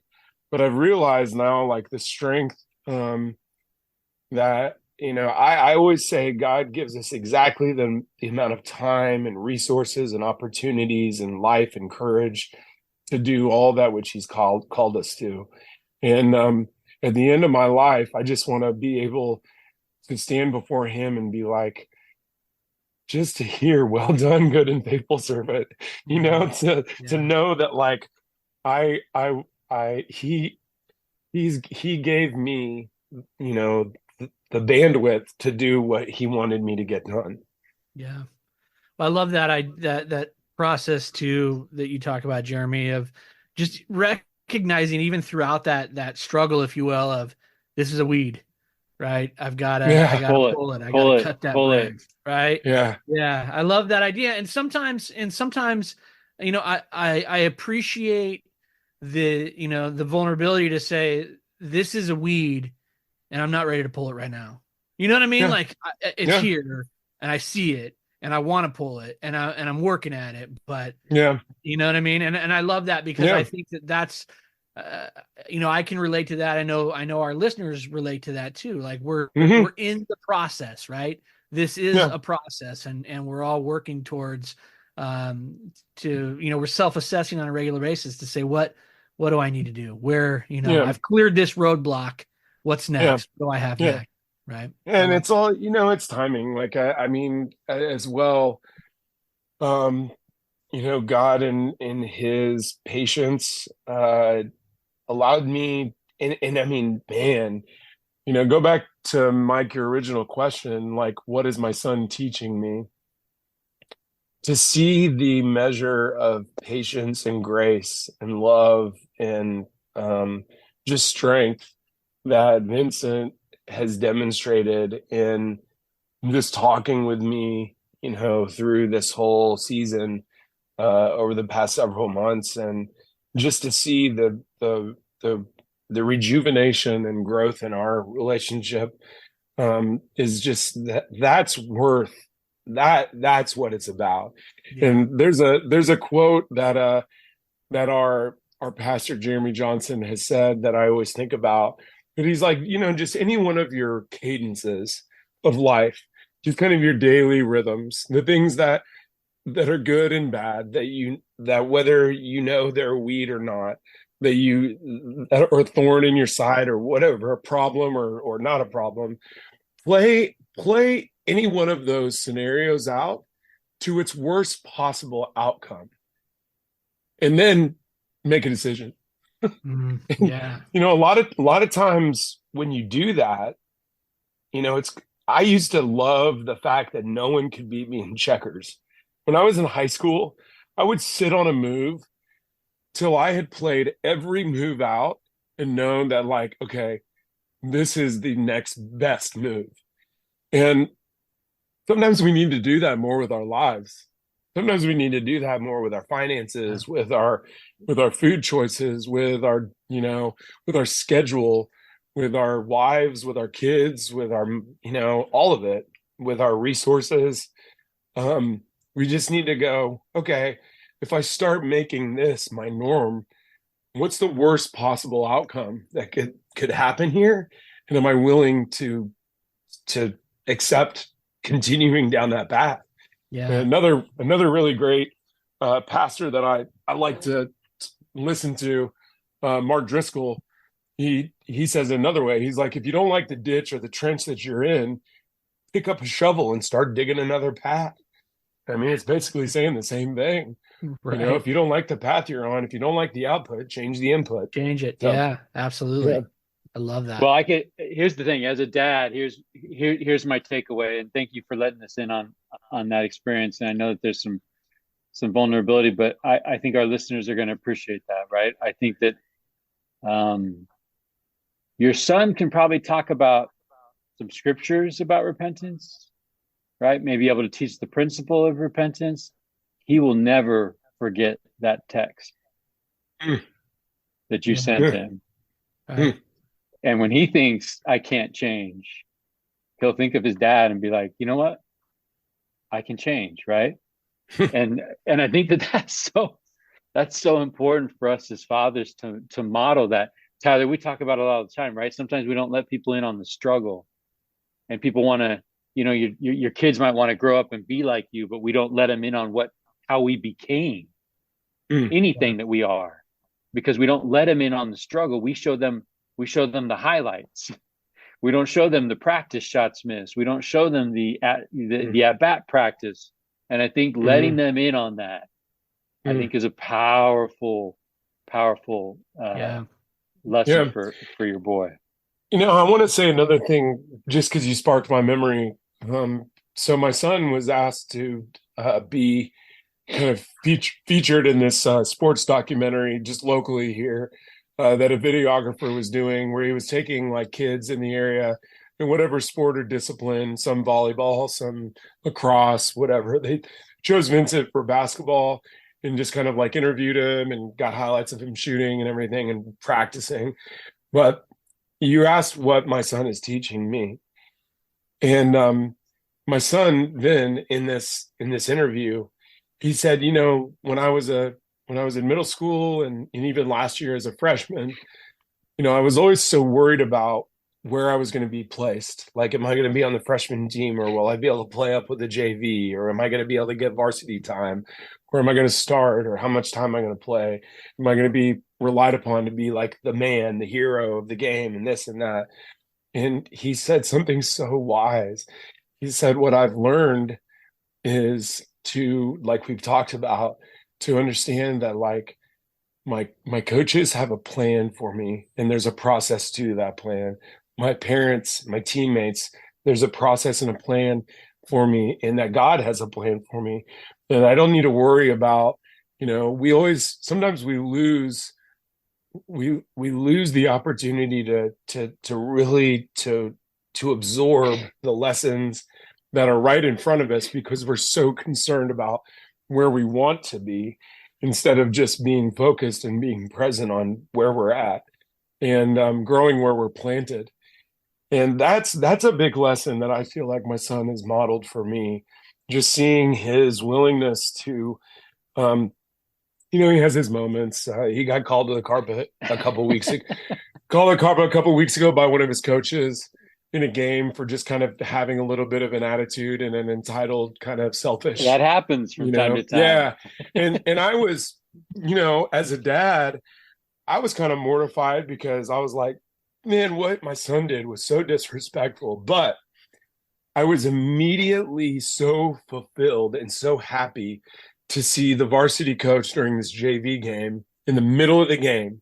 But I've realized now, like, the strength, that, I always say God gives us exactly the amount of time and resources and opportunities and life and courage to do all that which he's called us to. And at the end of my life, I just want to be able to stand before him and be like, just to hear, well done, good and faithful servant, to know that, like, he gave me, the bandwidth to do what he wanted me to get done. Yeah. Well, I love that process too, that you talk about, Jeremy, of just recognizing even throughout that struggle, if you will, of this is a weed, right? I gotta pull it. I gotta cut that branch, right? Yeah. Yeah. I love that idea. And sometimes, I appreciate the vulnerability to say, this is a weed and I'm not ready to pull it right now. You know what I mean? Yeah. Like, it's here and I see it and I want to pull it and I'm working at it, but you know what I mean? And I love that, because I think that's, I can relate to that. I know our listeners relate to that too. Like, we're in the process, right? This is a process, and we're all working towards, we're self-assessing on a regular basis to say, what do I need to do? Where, I've cleared this roadblock. What's next? What do I have next? Right. And it's all, it's timing. Like, I mean, as well, God in his patience, allowed me, and I mean, man, go back to Mike, your original question, like, what is my son teaching me? To see the measure of patience and grace and love and just strength that Vincent has demonstrated in just talking with me, through this whole season, over the past several months, and just to see the rejuvenation and growth in our relationship, is just that's worth that's what it's about. And there's a quote that our pastor Jeremy Johnson has said that I always think about. But he's like, just any one of your cadences of life, just kind of your daily rhythms, the things that are good and bad, that whether they're a weed or not, that or a thorn in your side or whatever, a problem or not a problem, play any one of those scenarios out to its worst possible outcome, and then make a decision. Yeah. A lot of times when you do that, I used to love the fact that no one could beat me in checkers. When I was in high school, I would sit on a move till I had played every move out and known that, like, okay, this is the next best move. And sometimes we need to do that more with our lives. Sometimes we need to do that more with our finances, with our food choices, with our, with our schedule, with our wives, with our kids, with our, all of it, with our resources. We just need to go, okay, if I start making this my norm, what's the worst possible outcome that could happen here? And am I willing to accept continuing down that path? Yeah. Another really great pastor that I like to listen to, Mark Driscoll, he says it another way. He's like, if you don't like the ditch or the trench that you're in, pick up a shovel and start digging another path. I mean, it's basically saying the same thing. Right. If you don't like the path you're on, if you don't like the output, change the input. Change it. So, yeah, absolutely. Yeah. I love that. Well, here's the thing, as a dad, here's my takeaway, and thank you for letting us in on that experience. And I know that there's some vulnerability, but I think our listeners are going to appreciate that, right? I think that your son can probably talk about some scriptures about repentance, right? Maybe able to teach the principle of repentance. He will never forget that text Mm. that you sent Yeah. him. Right. And when he thinks I can't change, he'll think of his dad and be like, you know what? I can change, right? and I think that that's so important for us as fathers to model that. Tyler, we talk about it all the time, right? Sometimes we don't let people in on the struggle, and people want to, your kids might want to grow up and be like you, but we don't let them in on how we became anything that we are, because we don't let them in on the struggle. We show them the highlights. We don't show them the practice shots missed. We don't show them the at bat practice. And I think letting them in on that, I think, is a powerful lesson for your boy. I want to say another thing, just because you sparked my memory. So my son was asked to be kind of featured in this sports documentary just locally here that a videographer was doing, where he was taking like kids in the area in whatever sport or discipline, some volleyball, some lacrosse, whatever. They chose Vincent for basketball and just kind of like interviewed him and got highlights of him shooting and everything and practicing. But you asked what my son is teaching me. And my son then in this interview, he said, when I was in middle school and even last year as a freshman, I was always so worried about where I was going to be placed. Like, am I going to be on the freshman team, or will I be able to play up with the JV, or am I going to be able to get varsity time, or am I going to start, or how much time am I going to play? Am I going to be relied upon to be like the man, the hero of the game, and this and that? And he said something so wise. He said, what I've learned is to, like we've talked about, to understand that like my coaches have a plan for me, and there's a process to that plan. My parents, my teammates, there's a process and a plan for me, and that God has a plan for me. And I don't need to worry about, sometimes we lose the opportunity to really to absorb the lessons that are right in front of us, because we're so concerned about where we want to be, instead of just being focused and being present on where we're at and growing where we're planted. And that's a big lesson that I feel like my son has modeled for me. Just seeing his willingness to, he has his moments. He got called to the carpet a couple weeks ago. Called the carpet a couple weeks ago by one of his coaches in a game for just kind of having a little bit of an attitude and an entitled kind of selfish. That happens from time to time. Yeah. And I was, as a dad, I was kind of mortified, because I was like, man, what my son did was so disrespectful. But I was immediately so fulfilled and so happy to see the varsity coach during this JV game. In the middle of the game,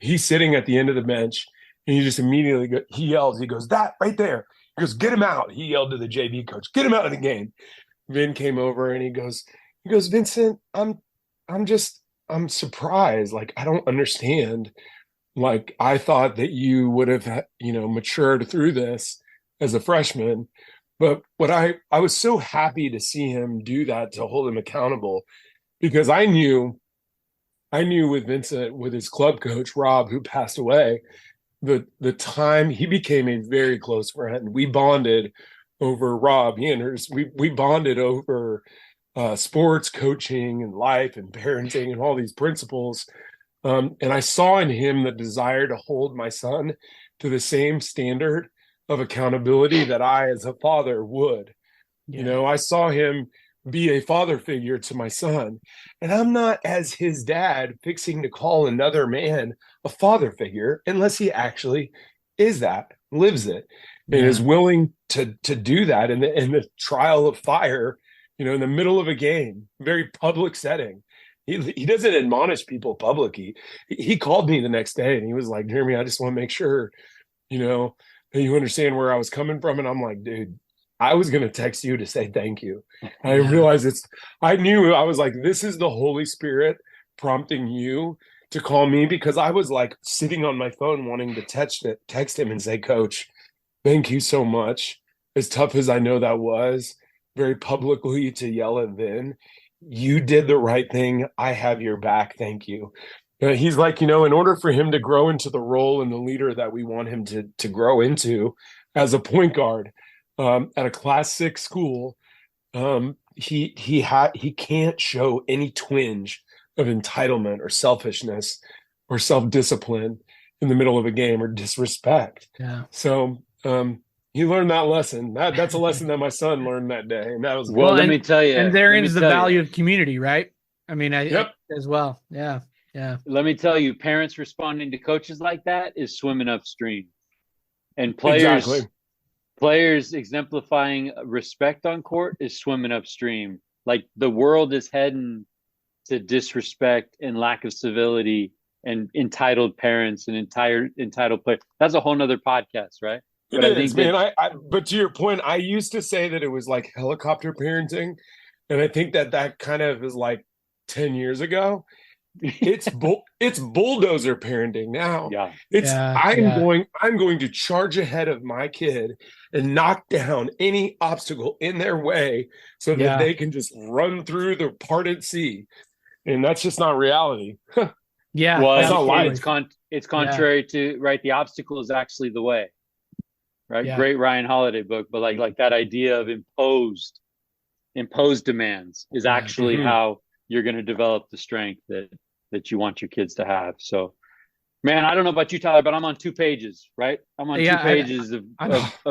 he's sitting at the end of the bench, and he just immediately he yells, he goes, that right there. He goes, get him out. He yelled to the JV coach, get him out of the game. Vin came over and he goes, Vincent, I'm surprised. Like, I don't understand. Like, I thought that you would have, matured through this as a freshman. But what I was so happy to see him do that, to hold him accountable, because I knew with Vincent, with his club coach, Rob, who passed away, the time he became a very close friend. We bonded over Rob Yanders. We bonded over sports coaching and life and parenting and all these principles. And I saw in him the desire to hold my son to the same standard of accountability that I, as a father, would. Yeah. I saw him be a father figure to my son. And I'm not, as his dad, fixing to call another man a father figure unless he actually is that, lives it, and is willing to do that in the trial of fire, in the middle of a game, very public setting. He doesn't admonish people publicly. He called me the next day and he was like, Jeremy, I just want to make sure, that you understand where I was coming from. And I'm like, dude, I was going to text you to say thank you. I realized I was like, this is the Holy Spirit prompting you to call me, because I was like sitting on my phone wanting to text him and say, Coach, thank you so much. As tough as I know that was, very publicly to yell at Vin, you did the right thing. I have your back. Thank you. He's like, in order for him to grow into the role and the leader that we want him to grow into as a point guard at a Class 6 school, he can't show any twinge of entitlement or selfishness or self-discipline in the middle of a game or disrespect. Yeah. So he learned that lesson. That's a lesson that my son learned that day, and that was Well, let me tell you. And therein is the value of community, right? I mean, Yep. as well. Yeah. Yeah. Let me tell you, parents responding to coaches like that is swimming upstream, and players exemplifying respect on court is swimming upstream. Like the world is heading to disrespect and lack of civility and entitled parents and entitled players. That's a whole nother podcast, right? But I think, man, but to your point, I used to say that it was like helicopter parenting, and I think that kind of is like 10 years ago. It's bulldozer parenting now. Yeah. I'm going to charge ahead of my kid and knock down any obstacle in their way so that they can just run through the parted sea. And that's just not reality. Yeah. Well, that's not life. It's contrary to, right? The obstacle is actually the way. Right. Yeah. Great Ryan Holiday book, but like that idea of imposed demands is actually how you're going to develop the strength that you want your kids to have. So, man, I don't know about you, Tyler, but I'm on 2 pages, right? I'm on 2 pages of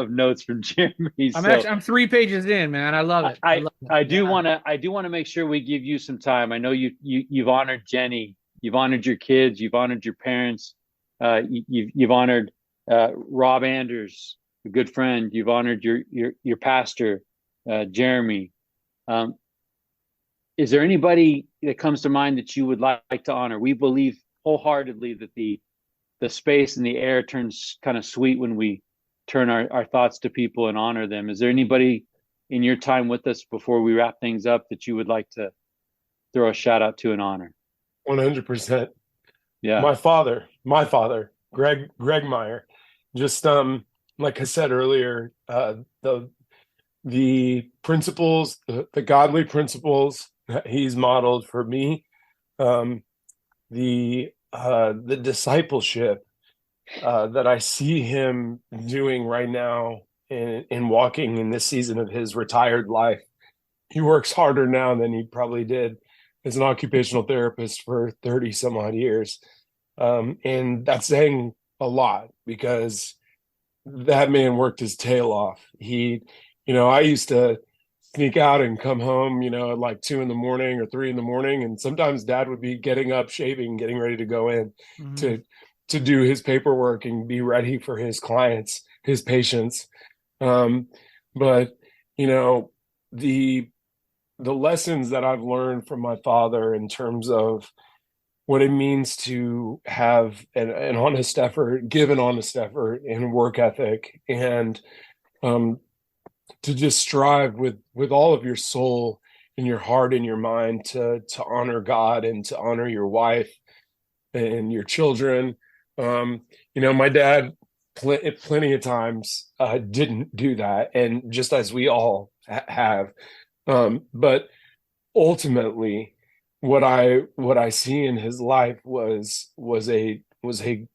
notes from Jeremy. I'm 3 pages in, man. I love it. I do want to make sure we give you some time. I know you've honored Jenny, you've honored your kids, you've honored your parents, you've honored Rob Anders, a good friend. You've honored your pastor, Jeremy. Is there anybody that comes to mind that you would like to honor? We believe wholeheartedly that the space and the air turns kind of sweet when we turn our thoughts to people and honor them. Is there anybody in your time with us before we wrap things up that you would like to throw a shout out to and honor? 100%. Yeah. My father, Greg Mhire. Just like I said earlier, the principles, the godly principles that he's modeled for me, the discipleship that I see him doing right now in walking in this season of his retired life. He works harder now than he probably did as an occupational therapist for 30 some odd years. And that's saying a lot because that man worked his tail off. I used to sneak out and come home, at like 2 a.m. or 3 a.m, and sometimes Dad would be getting up, shaving, getting ready to go in to do his paperwork and be ready for his clients, his patients. But the lessons that I've learned from my father in terms of what it means to have an honest effort, give an honest effort and work ethic, and to just strive with all of your soul and your heart and your mind to honor God and to honor your wife and your children. My dad plenty of times didn't do that, and just as we all have. But ultimately, what I see in his life was a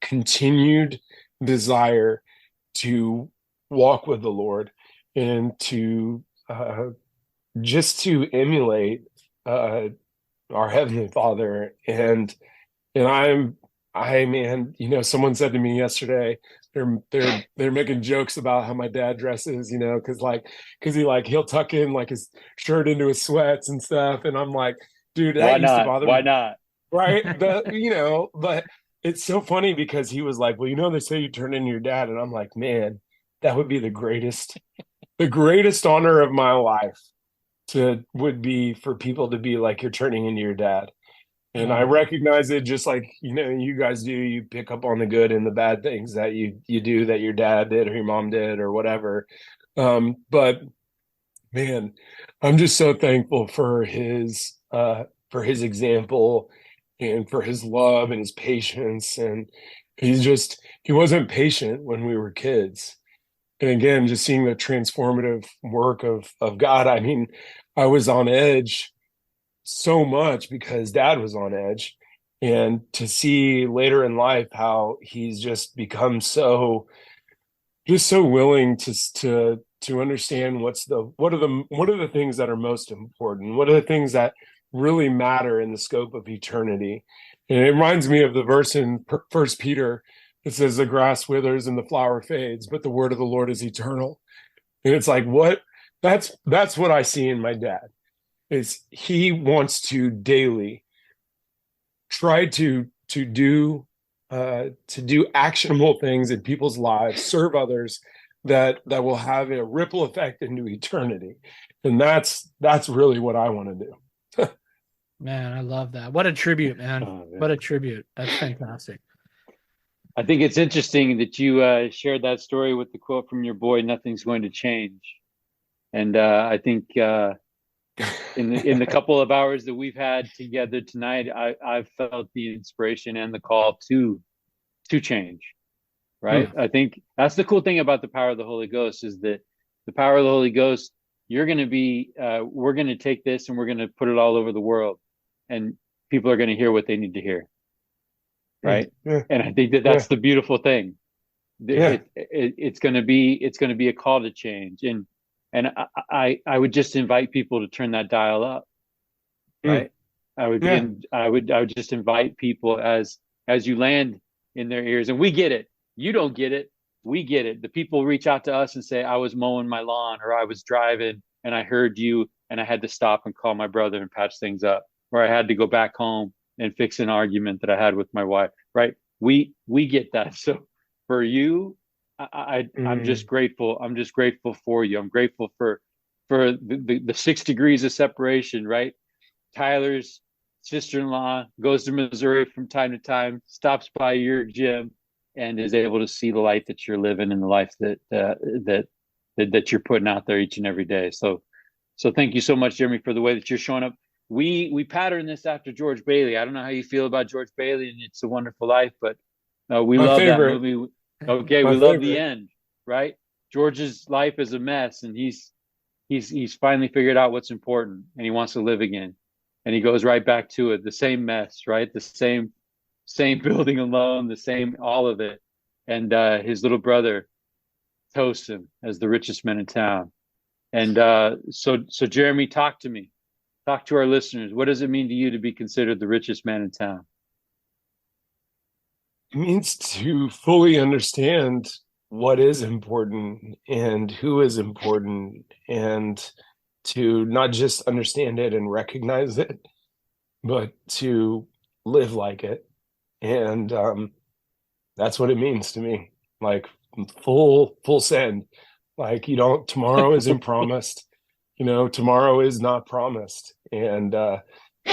continued desire to walk with the Lord and to just to emulate our Heavenly Father. And someone said to me yesterday, they're making jokes about how my dad dresses, because he'll tuck in like his shirt into his sweats and stuff, and I'm like, dude, that used to bother me. Why not? Right? But it's so funny because he was like, well, they say you turn into your dad, and I'm like, man, that would be the greatest honor of my life would be for people to be like, you're turning into your dad. And I recognize it just like, you guys do. You pick up on the good and the bad things that you do that your dad did or your mom did or whatever. But man, I'm just so thankful for his example and for his love and his patience. And he wasn't patient when we were kids. And again, just seeing the transformative work of God. I mean, I was on edge so much because dad was on edge, and to see later in life how he's just become so willing to understand what are the things that are most important, what are the things that really matter in the scope of eternity. And it reminds me of the verse in First Peter that says the grass withers and the flower fades, but the word of the Lord is eternal. And it's like, that's what I see in my dad, is he wants to daily try to do actionable things in people's lives, serve others, that will have a ripple effect into eternity. And that's really what I want to do. Man, I love that. What a tribute, man. Oh, yeah. What a tribute. That's fantastic. I think it's interesting that you shared that story with the quote from your boy, "Nothing's going to change." And I think in the couple of hours that we've had together tonight, I've felt the inspiration and the call to change. Right. I think that's the cool thing about the power of the Holy Ghost, is that the power of the Holy Ghost, we're going to take this and we're going to put it all over the world, and people are going to hear what they need to hear. Right. Yeah. And I think that's the beautiful thing. Yeah. It's going to be a call to change. And I would just invite people to turn that dial up. Right. I would just invite people as you land in their ears, and we get it. You don't get it. We get it. The people reach out to us and say, "I was mowing my lawn, or I was driving and I heard you and I had to stop and call my brother and patch things up, or I had to go back home and fix an argument that I had with my wife." Right. We get that. So for you, I'm just grateful. I'm just grateful for you. I'm grateful for the 6 degrees of separation. Right. Tyler's sister-in-law goes to Missouri from time to time, stops by your gym, and is able to see the light that you're living and the life that you're putting out there each and every day. So thank you so much, Jeremy, for the way that you're showing up. We pattern this after George Bailey. I don't know how you feel about George Bailey and It's a Wonderful Life, but we love that movie. Okay, we love the end, right? George's life is a mess, and he's finally figured out what's important, and he wants to live again, and he goes right back to it. The same mess, right? The same building alone, the same, all of it. And his little brother toasts him as the richest man in town. And so Jeremy, talk to our listeners. What does it mean to you to be considered the richest man in town? It means to fully understand what is important and who is important, and to not just understand it and recognize it, but to live like it. And that's what it means to me. Like full send. Like, tomorrow isn't promised. Tomorrow is not promised. And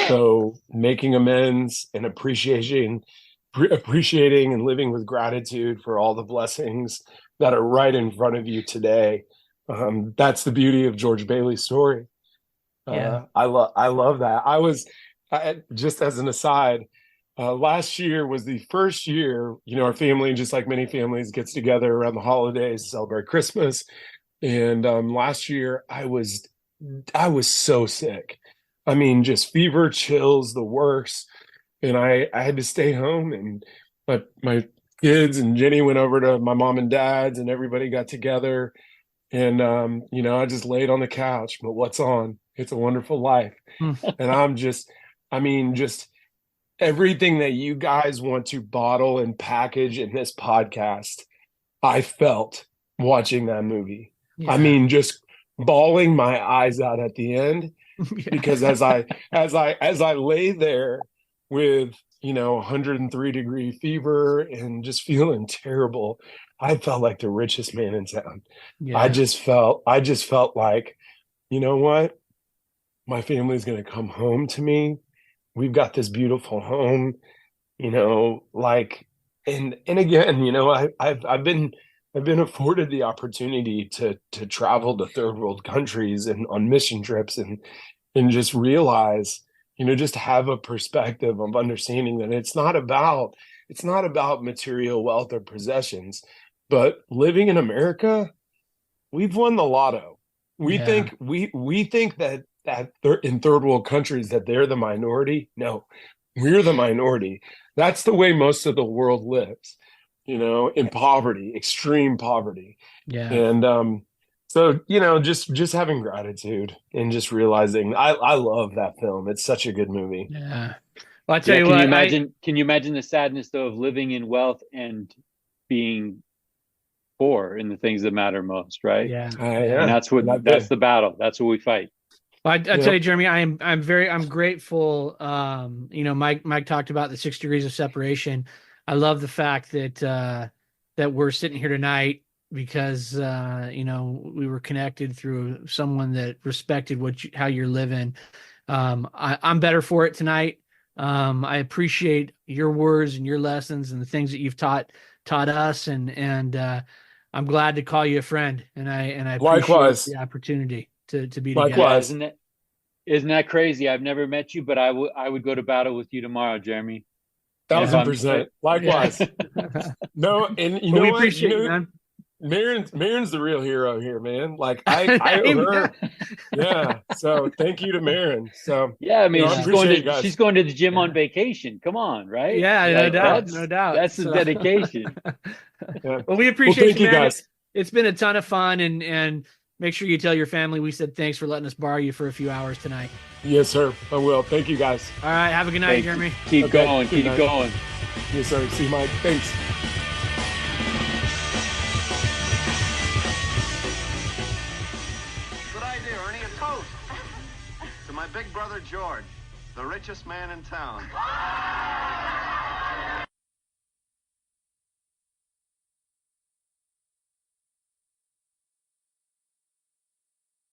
so making amends and appreciating and living with gratitude for all the blessings that are right in front of you today. That's the beauty of George Bailey's story. I love that. Just as an aside, last year was the first year, our family, just like many families, gets together around the holidays to celebrate Christmas. And last year I was so sick. I mean, just fever, chills, the works. And I had to stay home, and my kids and Jenny went over to my mom and dad's, and everybody got together. And, I just laid on the couch, but what's on? It's a Wonderful Life. And just everything that you guys want to bottle and package in this podcast, I felt watching that movie. Yeah. I mean, just bawling my eyes out at the end, because as I lay there with 103-degree fever and just feeling terrible, I felt like the richest man in town. Yeah. I just felt like, you know what? My family's going to come home to me. We've got this beautiful home, and again, I've been afforded the opportunity to travel to third world countries and on mission trips and just realize, just have a perspective of understanding that it's not about material wealth or possessions, but living in America, we've won the lotto. We think that in third world countries that they're the minority. No, we're the minority. That's the way most of the world lives, in poverty, extreme poverty. Yeah. And so, just having gratitude and just realizing I love that film. It's such a good movie. Yeah. Well, I tell you can what, can you imagine the sadness though of living in wealth and being poor in the things that matter most, right? Yeah. Yeah. And that's the battle. That's what we fight. Well, I tell you, Jeremy, I'm grateful. Mike talked about the 6 degrees of separation. I love the fact that we're sitting here tonight because we were connected through someone that respected how you're living. I'm better for it tonight. I appreciate your words and your lessons and the things that you've taught us, and I'm glad to call you a friend. And I appreciate Likewise. the opportunity to be Likewise. together. Isn't that crazy? I've never met you, but I would go to battle with you tomorrow, Jeremy. 1,000%. Likewise. No, and we appreciate you, man. Marin's the real hero here, man. Like I owe her. Yeah. So thank you to Marin. So yeah, I mean, she's going to the gym Yeah. on vacation. Come on, right? Yeah, no doubt. That's the dedication. Yeah. Well, we appreciate thank you, man. guys. It's been a ton of fun, and make sure you tell your family we said thanks for letting us borrow you for a few hours tonight. Yes, sir. I will. Thank you, guys. All right, have a good night, Jeremy. Keep going. Good Keep night. going. Yes, sir. See you, Mike. Thanks. Good idea, Ernie. A toast to my big brother George, the richest man in town.